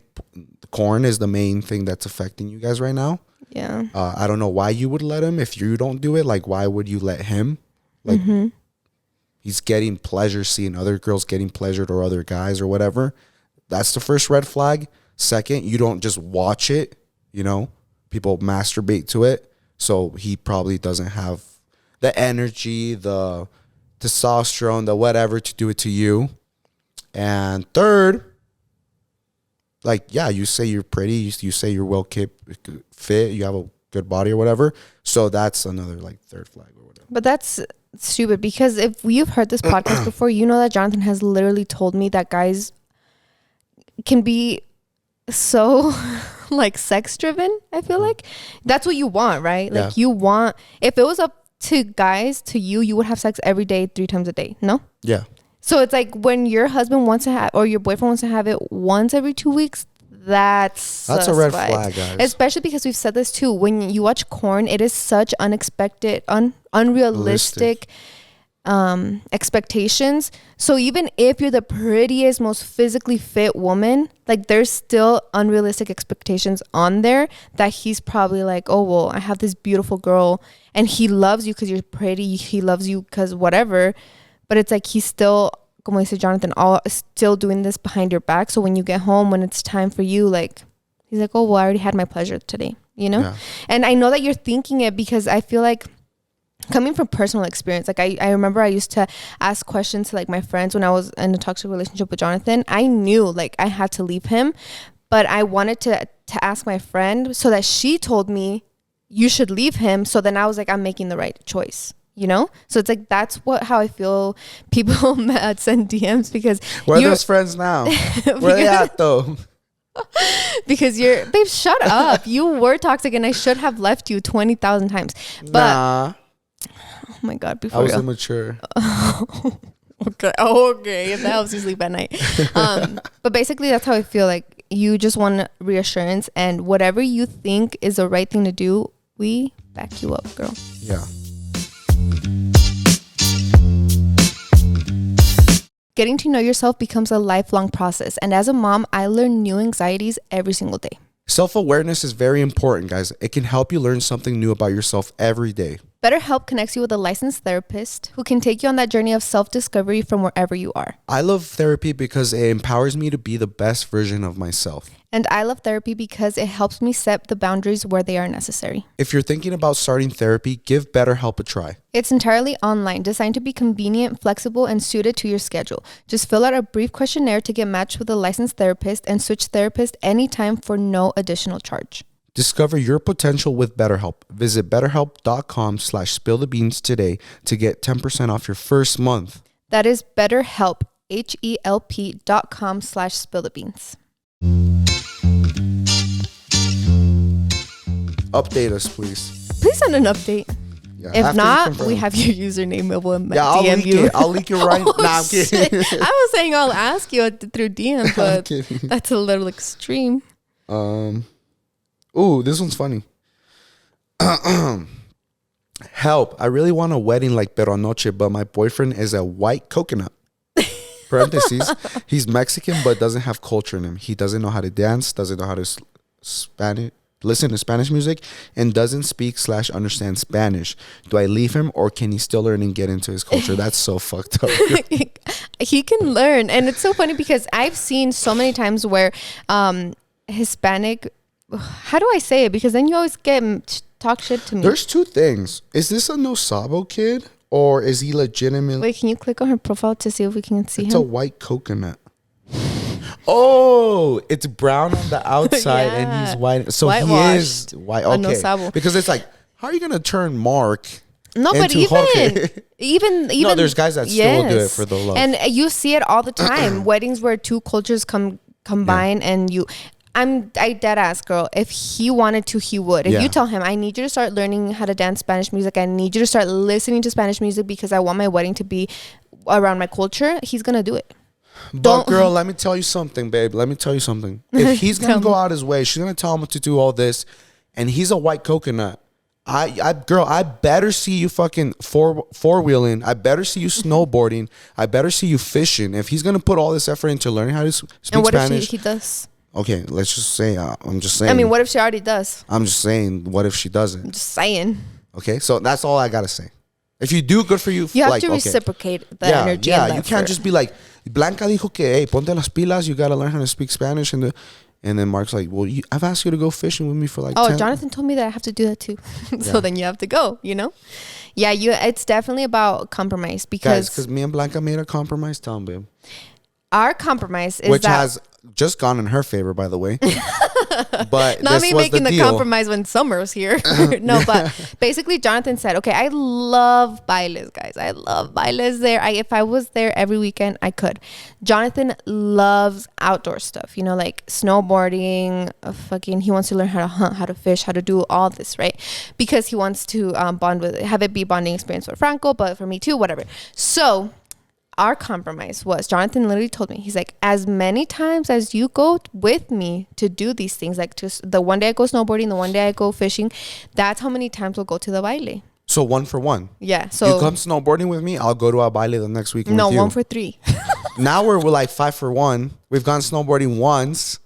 corn is the main thing that's affecting you guys right now. Yeah. I don't know why you would let him if you don't do it. Like, why would you let him? Like, he's getting pleasure seeing other girls getting pleasured or other guys or whatever. That's the first red flag. Second, you don't just watch it. You know, people masturbate to it. So he probably doesn't have the energy, the testosterone, the whatever to do it to you. And third, like, yeah, you say you're pretty. You say you're well fit. You have a good body or whatever. So that's another like third flag or whatever. But that's stupid, because if you've heard this podcast before, you know that Jonathan has literally told me that guys can be so like sex driven. I feel like that's what you want, right? Like, you want, if it was up to guys, to you would have sex every day, 3 times a day. No? Yeah. So it's like when your husband wants to have, or your boyfriend wants to have it once every 2 weeks, that's a red flag, guys. Especially because we've said this too. When you watch corn, it is such unexpected, unrealistic expectations. So even if you're the prettiest, most physically fit woman, like, there's still unrealistic expectations on there that he's probably like, oh, well, I have this beautiful girl and he loves you because you're pretty. He loves you because whatever. But it's like he's still, como dice Jonathan, still doing this behind your back. So when you get home, when it's time for you, like, he's like, oh, well, I already had my pleasure today, you know? Yeah. And I know that you're thinking it because I feel like, coming from personal experience, like I remember I used to ask questions to like my friends when I was in a toxic relationship with Jonathan. I knew like I had to leave him, but I wanted to ask my friend so that she told me you should leave him. So then I was like, I'm making the right choice. You know, so it's like that's how I feel. People send DMs because where are those friends now? Where they at though? Because babe, shut up. You were toxic, and I should have left you 20,000 times. But nah. Oh my God, I was immature. Okay, that helps you sleep at night. But basically, that's how I feel. Like, you just want reassurance, and whatever you think is the right thing to do, we back you up, girl. Yeah. Getting to know yourself becomes a lifelong process. And as a mom, I learn new anxieties every single day. Self-awareness is very important, guys. It can help you learn something new about yourself every day. BetterHelp connects you with a licensed therapist who can take you on that journey of self-discovery from wherever you are. I love therapy because it empowers me to be the best version of myself. And I love therapy because it helps me set the boundaries where they are necessary. If you're thinking about starting therapy, give BetterHelp a try. It's entirely online, designed to be convenient, flexible, and suited to your schedule. Just fill out a brief questionnaire to get matched with a licensed therapist and switch therapist anytime for no additional charge. Discover your potential with BetterHelp. Visit BetterHelp.com/spillthebeans today to get 10% off your first month. That is BetterHelp, HELP.com/spillthebeans. Update us, please. Please send an update. Yeah, If after you not, confirm. we have your username. It will Yeah, I'll DM leak you. it. I'll leak it right. Oh, Nah, I'm kidding. shit. I was saying I'll ask you through DM, but kidding. that's a little extreme. Ooh, this one's funny. Help. I really want a wedding like Pero Noche, but my boyfriend is a white coconut. Parentheses. He's Mexican, but doesn't have culture in him. He doesn't know how to dance, doesn't know how to listen to Spanish music, and doesn't speak/understand Spanish. Do I leave him, or can he still learn and get into his culture? That's so fucked up. He can learn. And it's so funny because I've seen so many times where Hispanic, how do I say it? Because then you always talk shit to me. There's two things. Is this a No Sabo kid, or is he legitimately... Wait, can you click on her profile to see if we can see It's him? a white coconut. Oh, it's brown on the outside and Yeah. he's white. So he is Whitewashed. white. A No Okay. Sabo. Because it's like, how are you going to turn Mark No, but into Jorge? even No, there's guys that still do it for the love. And you see it all the time. Weddings where two cultures combine, and I dead ass girl. If he wanted to, he would. If Yeah. you tell him, I need you to start learning how to dance Spanish music, I need you to start listening to Spanish music because I want my wedding to be around my culture, he's gonna do it. But girl, let me tell you something, babe. Let me tell you something. If he's going to go out his way, she's going to tell him to do all this, and he's a white coconut. I better see you fucking four-wheeling. I better see you snowboarding. I better see you fishing. If he's going to put all this effort into learning how to speak And what Spanish. if he does? Okay, let's just say, I'm just saying. I mean, what if she already does? I'm just saying, what if she doesn't? I'm just saying. Okay, so that's all I got to say. If you do, good for you. You have like, to okay. reciprocate the energy. Yeah, and you can't just be like, Blanca dijo que, hey, ponte las pilas, you got to learn how to speak Spanish. And then Mark's like, well, I've asked you to go fishing with me for like 10. Jonathan told me that I have to do that too. So then you have to go, you know? Yeah, it's definitely about compromise Because me and Blanca made a compromise, tell him, babe. our compromise is Which that has just gone in her favor, by the way. But not this me was making the deal. compromise when Summer's here. No, but basically Jonathan said, okay, I love bailes, guys. I love bailes there. If I was there every weekend, I could. Jonathan loves outdoor stuff, you know, like snowboarding, he wants to learn how to hunt, how to fish, how to do all this, right? Because he wants to have it be bonding experience for Franco, but for me too, whatever. So our compromise was, Jonathan literally told me, he's like, as many times as you go with me to do these things, like just the one day I go snowboarding, the one day I go fishing, that's how many times we'll go to the baile. So 1 for 1. Yeah. So you come snowboarding with me, I'll go to a baile the next weekend with you. 1 for 3. Now we're like 5 for 1. We've gone snowboarding once,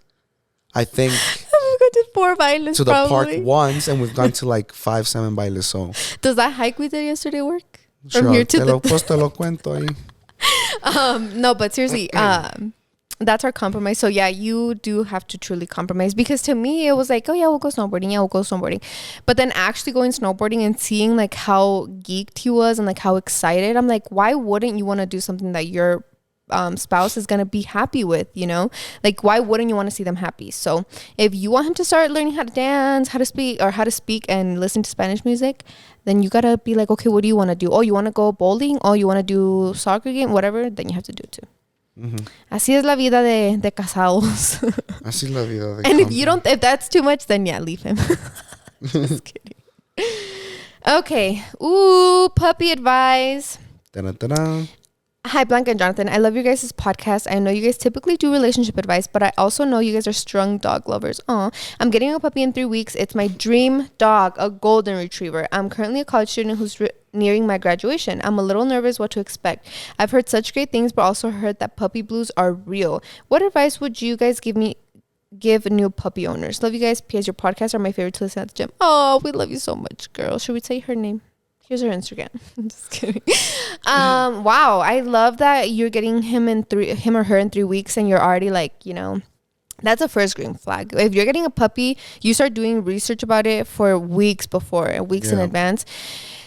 I think, We go to 4 bailes to the probably. park once, and we've gone to like 5-7 bailes. So Does that hike we did yesterday work? sure, From here to te lo cuento ahí. No, but seriously, that's our compromise. So yeah, you do have to truly compromise, because to me it was like, oh yeah, we'll go snowboarding. Yeah, we'll go snowboarding. But then actually going snowboarding and seeing like how geeked he was and like how excited, I'm like, why wouldn't you want to do something that your spouse is going to be happy with, you know? Like, why wouldn't you want to see them happy? So if you want him to start learning how to dance, how to speak and listen to Spanish music, then you gotta be like, okay, what do you want to do? Oh, you want to go bowling? Oh, you want to do soccer game? Whatever, then you have to do it too. Mm-hmm. Así es la vida de casados. Así la vida de And campo. if that's too much, then yeah, leave him. Just kidding. Okay. Ooh, puppy advice. Da-da-da-da. Hi, Blanca and Jonathan. I love your guys' podcast. I know you guys typically do relationship advice, but I also know you guys are strong dog lovers. Aw. I'm getting a puppy in 3 weeks. It's my dream dog, a golden retriever. I'm currently a college student who's nearing my graduation. I'm a little nervous what to expect. I've heard such great things, but also heard that puppy blues are real. What advice would you guys give new puppy owners? Love you guys. P.S. Your podcasts are my favorite to listen at the gym. Oh, we love you so much, girl. Should we say her name? Here's her Instagram. I'm just kidding. Wow, I love that you're getting him or her in 3 weeks, and you're already like, you know, that's a first green flag. If you're getting a puppy, you start doing research about it for weeks in advance.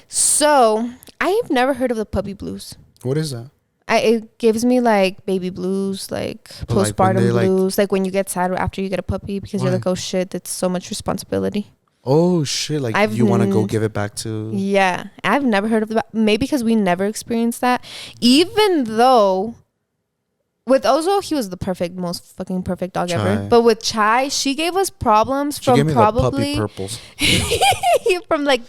So I've never heard of the puppy blues. What is that? It gives me like baby blues, like postpartum blues, like when you get sad after you get a puppy because you're like, oh shit, that's so much responsibility. Oh shit! Like you want to go give it back to? Yeah, I've never heard of that. Maybe because we never experienced that. Even though With Ozo, he was the most fucking perfect dog Chai. ever. But with Chai, she gave us problems She gave from me probably the puppy purples. from like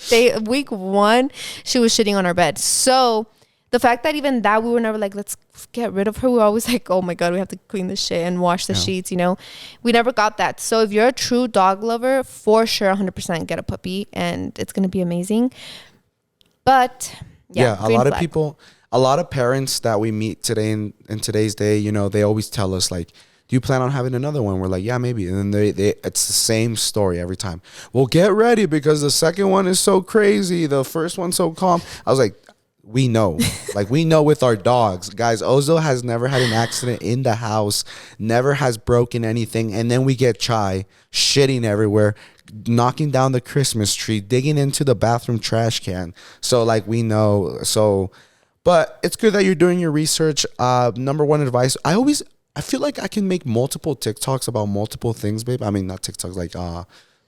week 1, she was shitting on our bed. So the fact that even that, we were never like, let's get rid of her. We were always like, oh my God, we have to clean this shit and wash the sheets, you know? We never got that. So if you're a true dog lover, for sure, 100% get a puppy and it's going to be amazing. But yeah, a lot of people, a lot of parents that we meet today in today's day, you know, they always tell us like, do you plan on having another one? We're like, yeah, maybe. And then they it's the same story every time. Well, get ready because the second one is so crazy. The first one's so calm. I was like, we know. Like, we know with our dogs. Guys, Ozo has never had an accident in the house, never has broken anything. And then we get Chai shitting everywhere, knocking down the Christmas tree, digging into the bathroom trash can. So, like, we know. So, but it's good that you're doing your research. Number one advice, I feel like I can make multiple TikToks about multiple things, babe. I mean, not TikToks,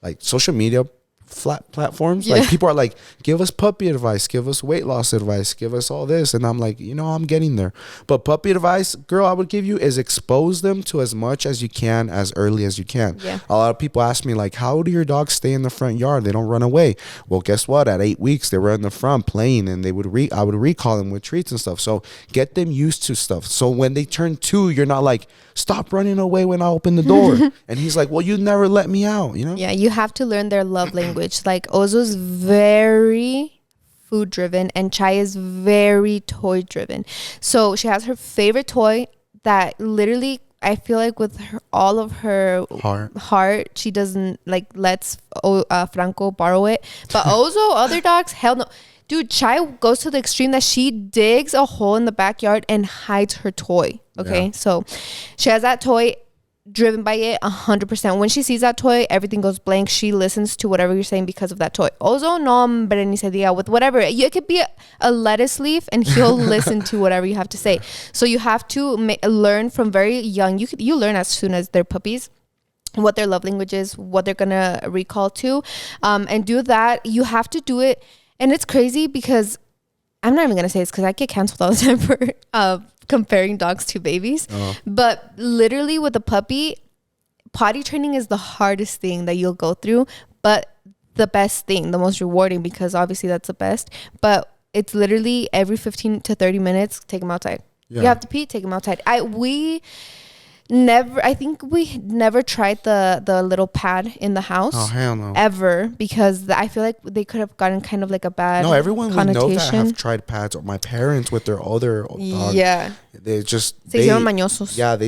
like social media platforms. Like, people are like, give us puppy advice, give us weight loss advice, give us all this, and I'm like, you know, I'm getting there. But puppy advice, girl, I would give you is expose them to as much as you can as early as you can. A lot of people ask me like, how do your dogs stay in the front yard? They don't run away. Well, guess what, at 8 weeks they were in the front playing, and I would recall them with treats and stuff. So get them used to stuff, so when they turn 2, you're not like, stop running away when I open the door. And he's like, well, you never let me out, you know? Yeah, you have to learn their love language. Like, Ozo's very food driven and Chai is very toy driven. So she has her favorite toy that literally, I feel like with all of her heart, she doesn't like lets Franco borrow it. But Ozo, other dogs, hell no. Dude, Chai goes to the extreme that she digs a hole in the backyard and hides her toy. Okay, so she has that toy, driven by it 100%. When she sees that toy, everything goes blank. She listens to whatever you're saying because of that toy. Ozo, no hombre, ni se diga, with whatever. It could be a lettuce leaf and he'll listen to whatever you have to say. So you have to learn from very young. You learn as soon as they're puppies what their love language is, what they're gonna recall to, and do that. You have to do it. And it's crazy because I'm not even going to say this because I get canceled all the time for comparing dogs to babies. But literally with a puppy, potty training is the hardest thing that you'll go through, but the best thing, the most rewarding, because obviously that's the best. But it's literally every 15 to 30 minutes, take them outside. You have to pee, take them outside. I think we never tried the little pad in the house. Oh, hell no. Ever, because I feel like they could have gotten kind of like a bad everyone we know that connotation. have tried pads, or my parents with their other dog. They just they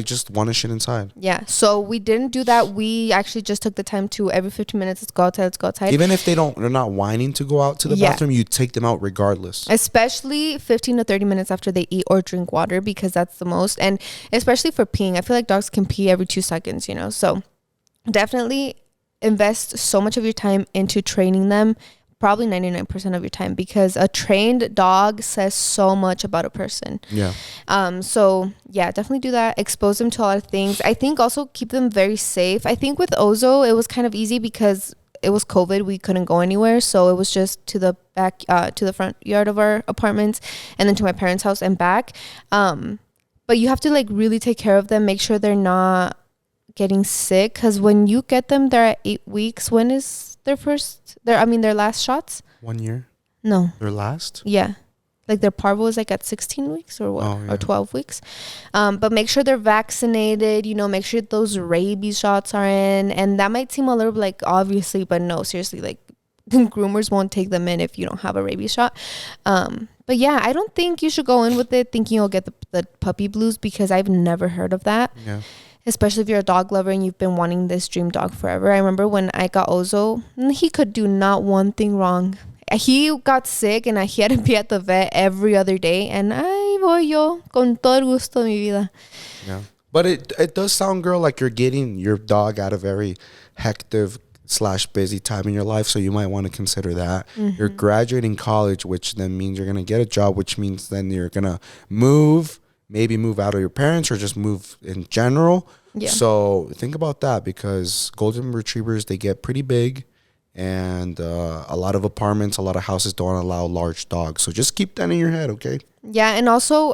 just want to shit inside. So we didn't do that. We actually just took the time to every 15 minutes, let's go outside. Even if they're not whining to go out to the bathroom, you take them out regardless. Especially 15 to 30 minutes after they eat or drink water, because that's the most. And especially for peeing, I feel like dogs can pee every 2 seconds, you know. So definitely invest so much of your time into training them, probably 99% of your time, because a trained dog says so much about a person. So definitely do that. Expose them to a lot of things. I think also keep them very safe. I think with Ozo it was kind of easy because it was COVID, we couldn't go anywhere, so it was just to the back to the front yard of our apartments and then to my parents' house and back. But you have to like really take care of them, make sure they're not getting sick, because when you get them, they're at 8 weeks. When is their last shots? 1 year? No. Their last? Yeah. Like their parvo is like at 16 weeks or what? Or 12 weeks. But make sure they're vaccinated, you know, make sure those rabies shots are in. And that might seem a little like obviously, but no, seriously, like groomers won't take them in if you don't have a rabies shot. But yeah, I don't think you should go in with it thinking you'll get the puppy blues, because I've never heard of that. Especially if you're a dog lover and you've been wanting this dream dog forever. I remember when I got Ozo, he could do not one thing wrong. He got sick and he had to be at the vet every other day, and ahí voy yo con todo el gusto de mi vida. But it does sound, girl, like you're getting your dog at a very hectic / busy time in your life, so you might want to consider that. You're graduating college, which then means you're going to get a job, which means then you're going to maybe move out of your parents or just move in general. So think about that, because golden retrievers, they get pretty big, and a lot of apartments, a lot of houses don't allow large dogs. So just keep that in your head, okay? And also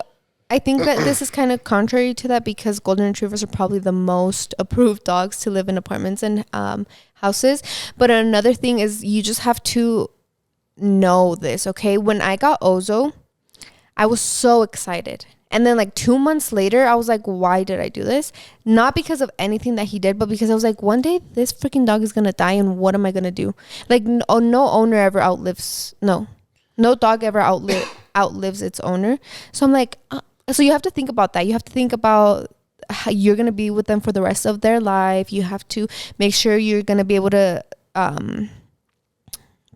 I think that this is kind of contrary to that because golden retrievers are probably the most approved dogs to live in apartments and houses. But another thing is you just have to know this, okay? When I got Ozo, I was so excited. And then like 2 months later, I was like, why did I do this? Not because of anything that he did, but because I was like, one day this freaking dog is going to die. And what am I going to do? Like no owner ever no dog ever outlives its owner. So I'm like, so you have to think about that. You have to think about how you're going to be with them for the rest of their life. You have to make sure you're going to be able to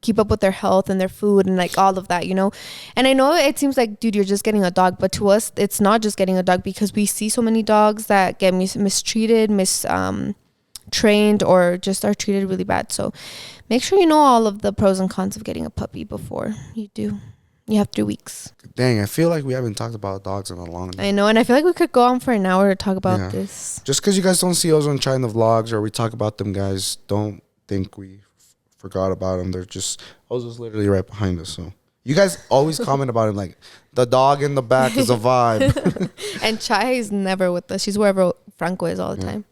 keep up with their health and their food and like all of that, you know. And I know it seems like, dude, you're just getting a dog, but to us it's not just getting a dog, because we see so many dogs that get mistreated, trained, or just are treated really bad. So make sure you know all of the pros and cons of getting a puppy before you do. You have 3 weeks. Dang, I feel like we haven't talked about dogs in a long time. I know, and I feel like we could go on for an hour to talk about this. Just because you guys don't see Ozo and Chai in the vlogs or we talk about them, guys, don't think we forgot about them. They're just, Ozo's literally right behind us. So you guys always comment about him like, the dog in the back is a vibe. And Chai is never with us. She's wherever Franco is all the time.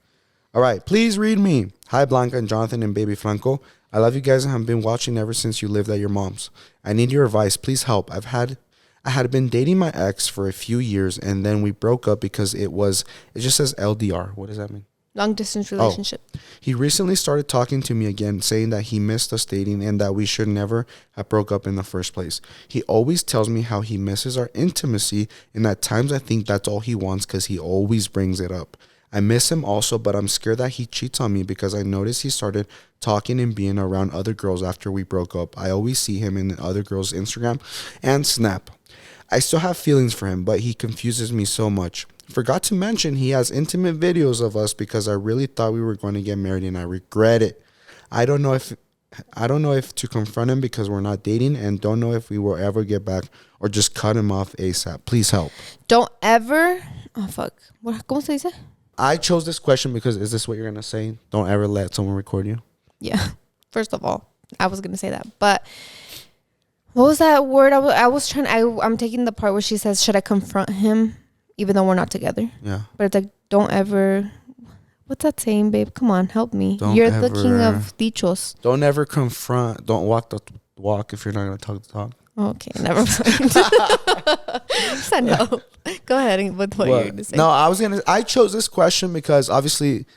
All right, please read me. Hi, Blanca and Jonathan and baby Franco. I love you guys and have been watching ever since you lived at your mom's. I need your advice. Please help. I had been dating my ex for a few years and then we broke up because it just says LDR. What does that mean? Long distance relationship. Oh. He recently started talking to me again, saying that he missed us dating and that we should never have broke up in the first place. He always tells me how he misses our intimacy, and at times I think that's all he wants because he always brings it up. I miss him also, but I'm scared that he cheats on me because I noticed he started talking and being around other girls after we broke up. I always see him in other girls' Instagram and Snap. I still have feelings for him, but he confuses me so much. Forgot to mention he has intimate videos of us because I really thought we were going to get married and I regret it. I don't know if to confront him because we're not dating, and don't know if we will ever get back or just cut him off ASAP. Please help. Don't ever. Oh, fuck. ¿Cómo se dice? I chose this question because is this what you're going to say? Don't ever let someone record you? Yeah. First of all, I was going to say that. But what was that word? I'm taking the part where she says, should I confront him even though we're not together? Yeah. But it's like, don't ever. What's that saying, babe? Come on, help me. You're the king of dichos. Don't ever confront. Don't walk the walk if you're not going to talk the talk. Okay, never mind. I know. Go ahead with what you're going to say. No, I chose this question because obviously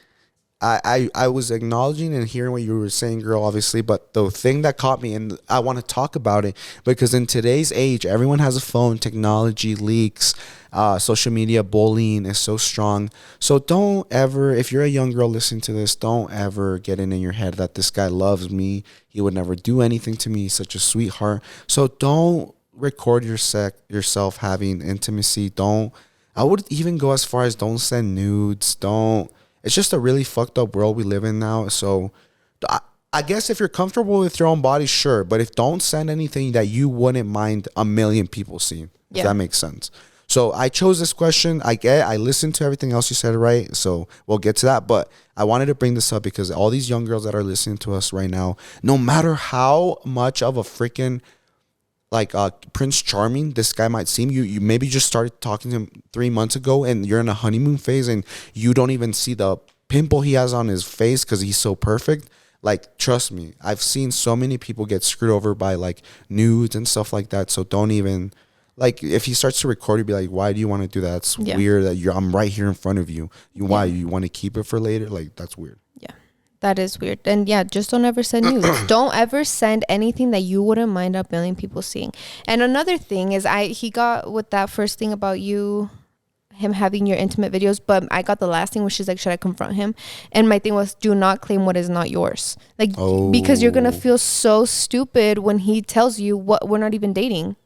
I was acknowledging and hearing what you were saying, girl, obviously, but the thing that caught me, and I want to talk about it, because in today's age, everyone has a phone, technology, leaks, social media, bullying is so strong. So don't ever, if you're a young girl listening to this, don't ever get in your head that this guy loves me. He would never do anything to me. He's such a sweetheart. So don't record yourself having intimacy. I would even go as far as don't send nudes. It's just a really fucked up world we live in now. So I guess if you're comfortable with your own body, sure. But don't send anything that you wouldn't mind a million people seeing, if that makes sense. So I chose this question. I listened to everything else you said, right? So we'll get to that. But I wanted to bring this up because all these young girls that are listening to us right now, no matter how much of a freaking Prince Charming this guy might seem, you maybe just started talking to him 3 months ago and you're in a honeymoon phase and you don't even see the pimple he has on his face because he's so perfect. Like, trust me, I've seen so many people get screwed over by nudes and stuff like that. So don't even, if he starts to record, you'd be like, why do you want to do that? It's weird that I'm right here in front of you. Why? You want to keep it for later? That's weird. Yeah. That is weird. And just don't ever send nudes. Don't ever send anything that you wouldn't mind a million people seeing. And another thing is he got with that first thing about him having your intimate videos, but I got the last thing where she's like, should I confront him? And my thing was, do not claim what is not yours. Because you're going to feel so stupid when he tells you what we're not even dating.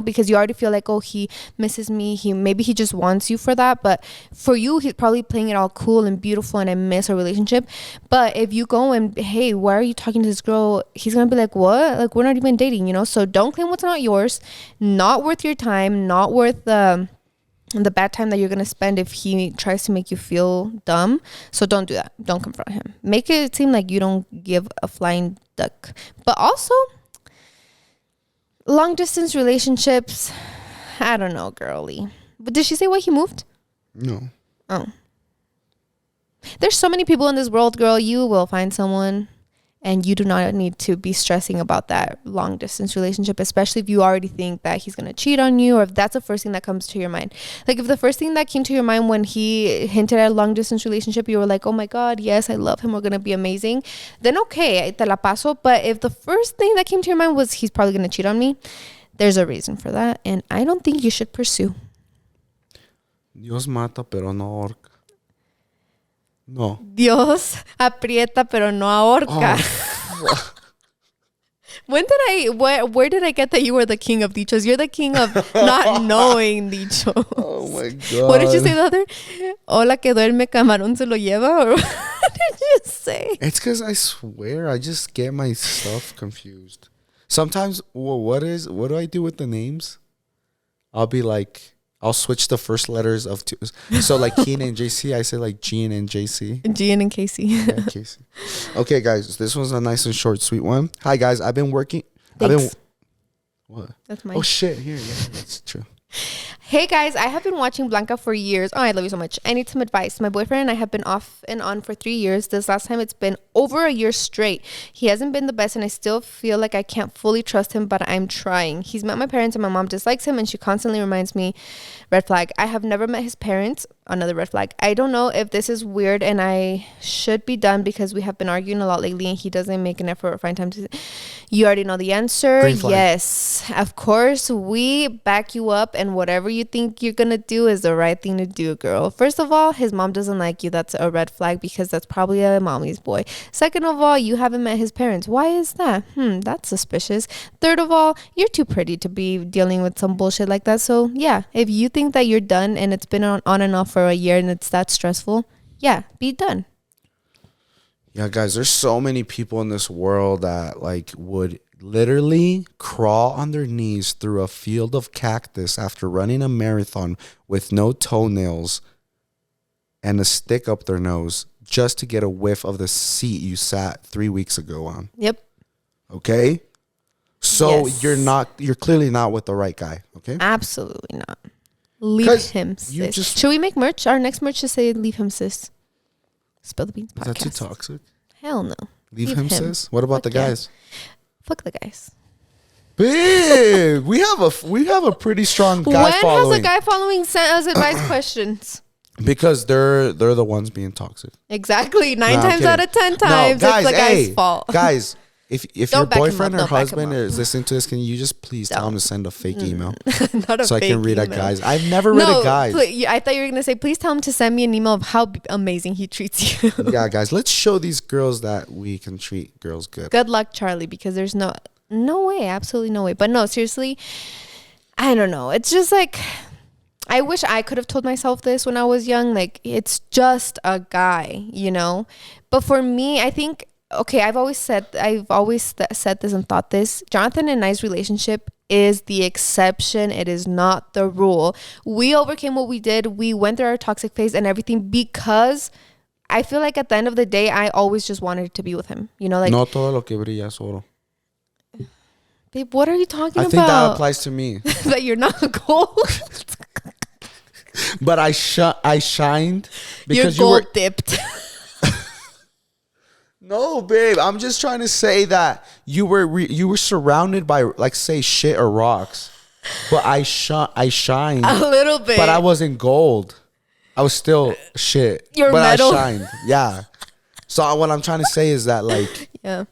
Because you already feel like, oh, he misses me. Maybe he just wants you for that. But for you, he's probably playing it all cool and beautiful and I miss our relationship. But if you go and, hey, why are you talking to this girl? He's going to be like, what? We're not even dating, So don't claim what's not yours. Not worth your time. Not worth the bad time that you're going to spend if he tries to make you feel dumb. So don't do that. Don't confront him. Make it seem like you don't give a flying duck. But also, long distance relationships, I don't know, girly. But did she say why he moved? No. Oh. There's so many people in this world, girl. You will find someone, and you do not need to be stressing about that long distance relationship, especially if you already think that he's going to cheat on you, or if that's the first thing that comes to your mind. Like, if the first thing that came to your mind when he hinted at a long distance relationship, you were like, oh my God, yes, I love him, we're going to be amazing, then okay, te la paso. But if the first thing that came to your mind was he's probably going to cheat on me, there's a reason for that, and I don't think you should pursue. Dios mata, pero no ahorca. No. Dios aprieta pero no ahorca. Oh. Where did I get that you were the king of dichos? You're the king of not knowing dichos. Oh my God. What did you say the other? Hola que duerme camarón se lo lleva? Or what did you say? It's because I swear I just get my stuff confused. Sometimes, what do I do with the names? I'll be like, I'll switch the first letters of two. So like Keen and JC, I say like Gene and JC. Gian and Casey. Yeah, Casey. Okay, guys, this one's a nice and short, sweet one. Hi, guys. I've been working. Thanks. What? That's mine. Oh shit! Here, yeah, that's true. Hey guys, I have been watching Blanca for years. Oh, I love you so much. I need some advice. My boyfriend and I have been off and on for 3 years. This last time it's been over a year straight. He hasn't been the best and I still feel like I can't fully trust him, but I'm trying. He's met my parents and my mom dislikes him and she constantly reminds me, red flag. I have never met his parents, another red flag. I don't know if this is weird and I should be done because we have been arguing a lot lately and he doesn't make an effort or find time to... You already know the answer. Yes, of course. We back you up and whatever you think you're gonna do is the right thing to do, girl. First of all, his mom doesn't like you. That's a red flag because that's probably a mommy's boy. Second of all, you haven't met his parents. Why is that? That's suspicious. Third of all, you're too pretty to be dealing with some bullshit like that. So yeah, if you think that you're done and it's been on and off for a year and it's that stressful, yeah, be done. Yeah, guys, there's so many people in this world that like would literally crawl on their knees through a field of cactus after running a marathon with no toenails and a stick up their nose just to get a whiff of the seat you sat 3 weeks ago on. Yep. Okay? So Yes. you're clearly not with the right guy, okay? Absolutely not. Leave him, you sis. just- Should we make merch? Our next merch should say leave him, sis. Spill the beans Is that too podcast. toxic? Hell no. Leave him, sis? What about Fuck the yeah. guys? Fuck the guys. Babe, we have a pretty strong guy When following. has a guy following sent us advice questions? Because they're the ones being toxic. Exactly. 9 No, I'm times out kidding. of 10 No, times, guys, it's the guy's hey, fault. Guys, if your Don't back him boyfriend up, or don't back him husband up. is listening to this, can you just please tell him to send a fake email Not a so I can fake read a email. guy's? I've never read a guy's. I thought you were going to say, please tell him to send me an email of how amazing he treats you. Yeah, guys, let's show these girls that we can treat girls good. Good luck, Charlie, because there's no way, absolutely no way. But no, seriously, I don't know. It's just like, I wish I could have told myself this when I was young. Like, it's just a guy, you know? But for me, I think, okay, I've always said this and thought this. Jonathan and I's relationship is the exception. It is not the rule. We overcame what we did. We went through our toxic phase and everything because I feel like at the end of the day, I always just wanted to be with him. You know, like, No todo lo que brilla es oro. babe, what are you talking I about? think that applies to me. That you're not gold. But I shined You're because you were. gold dipped. No, babe. I'm just trying to say that you were surrounded by, like, say, shit or rocks. But I shined. A little bit. But I wasn't gold. I was still shit. You're but metal. I shined. Yeah. So what I'm trying to say is that, like, Yeah.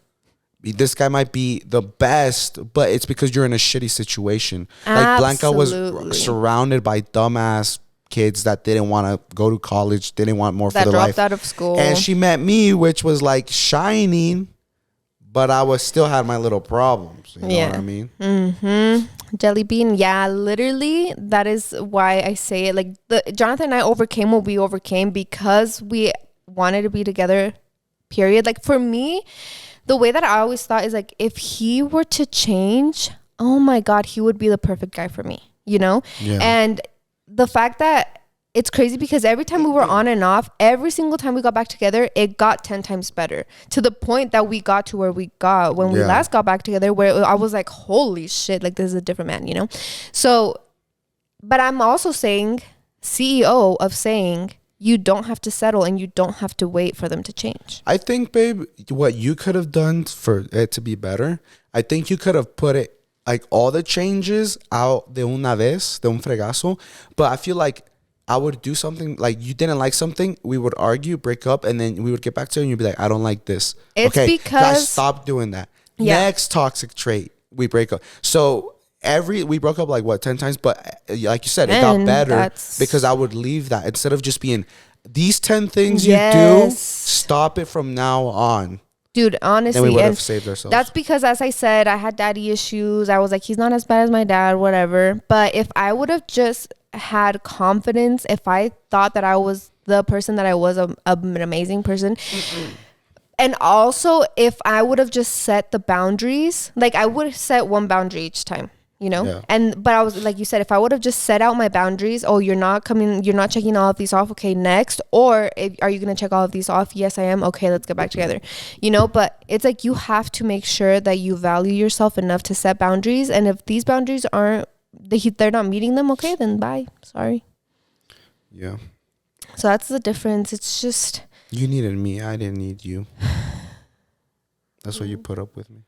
this guy might be the best, but it's because you're in a shitty situation. Like, Blanca was Absolutely. surrounded by dumbass kids that didn't want to go to college, didn't want more That for their dropped life. out of school. And she met me, which was like shining, but I was still had my little problems. You know what I mean? Jelly bean. Yeah, literally. That is why I say it. Like, Jonathan and I overcame what we overcame because we wanted to be together, period. Like, for me, the way that I always thought is like, if he were to change, oh my God, he would be the perfect guy for me, you know? Yeah. And the fact that it's crazy because every time we were on and off, every single time we got back together, it got 10 times better to the point that we got to where we got when we last got back together, where I was like, holy shit, like, this is a different man, you know? So but I'm also saying, CEO of saying, you don't have to settle and you don't have to wait for them to change. I think, babe, what you could have done for it to be better, I think you could have put it like all the changes out de una vez, de un fregazo. But I feel like I would do something like you didn't like something, we would argue, break up, and then we would get back to it and you'd be like, I don't like this. It's okay, because I stopped doing that. Yeah. Next toxic trait, we break up. So we broke up like what 10 times, but like you said, it got And better because I would leave that instead of just being these 10 things you do, Yes. stop it from now on. Dude, honestly, And we would and have saved ourselves. that's because, as I said, I had daddy issues. I was like, he's not as bad as my dad, whatever. But if I would have just had confidence, if I thought that I was the person that I was, an amazing person. And also, if I would have just set the boundaries, like I would have set one boundary each time, you know? Yeah. But I was, like you said, if I would have just set out my boundaries, oh, you're not checking all of these off. Okay, next. Or are you going to check all of these off? Yes, I am. Okay, let's get back together. You know, but it's like you have to make sure that you value yourself enough to set boundaries. And if these boundaries they're not meeting them, okay, then bye. Sorry. Yeah. So that's the difference. It's just... You needed me. I didn't need you. That's why you put up with me.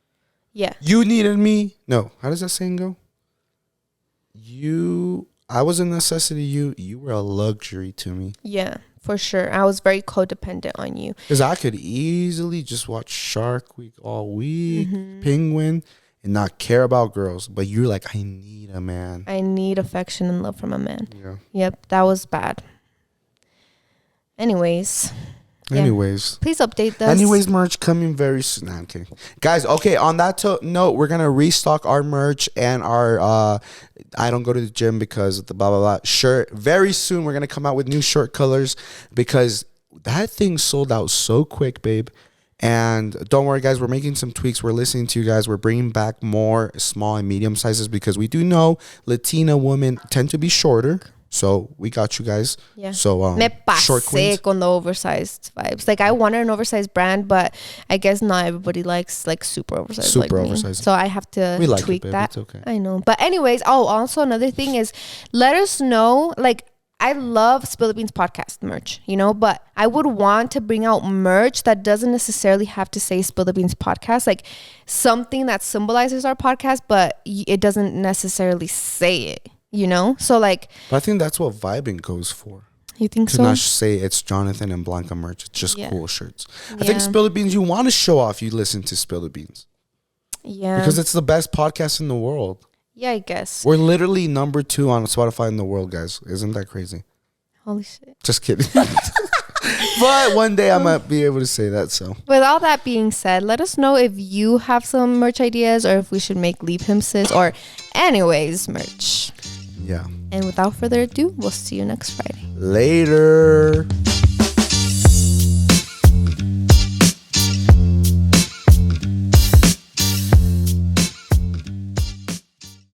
Yeah. You needed me. No. How does that saying go? I was a necessity. You were a luxury to me. Yeah, for sure. I was very codependent on you. Because I could easily just watch Shark Week all week, Penguin, and not care about girls. But you're like, I need a man. I need affection and love from a man. Yeah. Yep, that was bad. Anyways. Yeah. Please update us. Merch coming very soon. Nah, I'm kidding. Guys, okay, on that note, we're going to restock our merch and our I don't go to the gym because of the blah, blah, blah shirt. Very soon, we're going to come out with new shirt colors because that thing sold out so quick, babe. And don't worry, guys, we're making some tweaks. We're listening to you guys. We're bringing back more small and medium sizes because we do know Latina women tend to be shorter. So we got you guys. Yeah. So Me short queens. pasé con the oversized vibes. Like I wanted an oversized brand, but I guess not everybody likes like super oversized. Super like oversized. Me. So I have to tweak that. It's okay. I know. But anyways, also another thing is let us know. Like I love Spill the Beans podcast merch, you know, but I would want to bring out merch that doesn't necessarily have to say Spill the Beans podcast, like something that symbolizes our podcast, but it doesn't necessarily say it. You know, so like. But I think that's what vibing goes for. You think so? To not say it's Jonathan and Blanca merch. It's just cool shirts. I think Yeah. Spill the Beans, you want to show off. You listen to Spill the Beans. Yeah. Because it's the best podcast in the world. Yeah, I guess. We're literally number 2 on Spotify in the world, guys. Isn't that crazy? Holy shit. Just kidding. But one day I might be able to say that. So with all that being said, let us know if you have some merch ideas or if we should make Leave Him Sis or anyways merch. yeah. And without further ado, we'll see you next Friday. Later.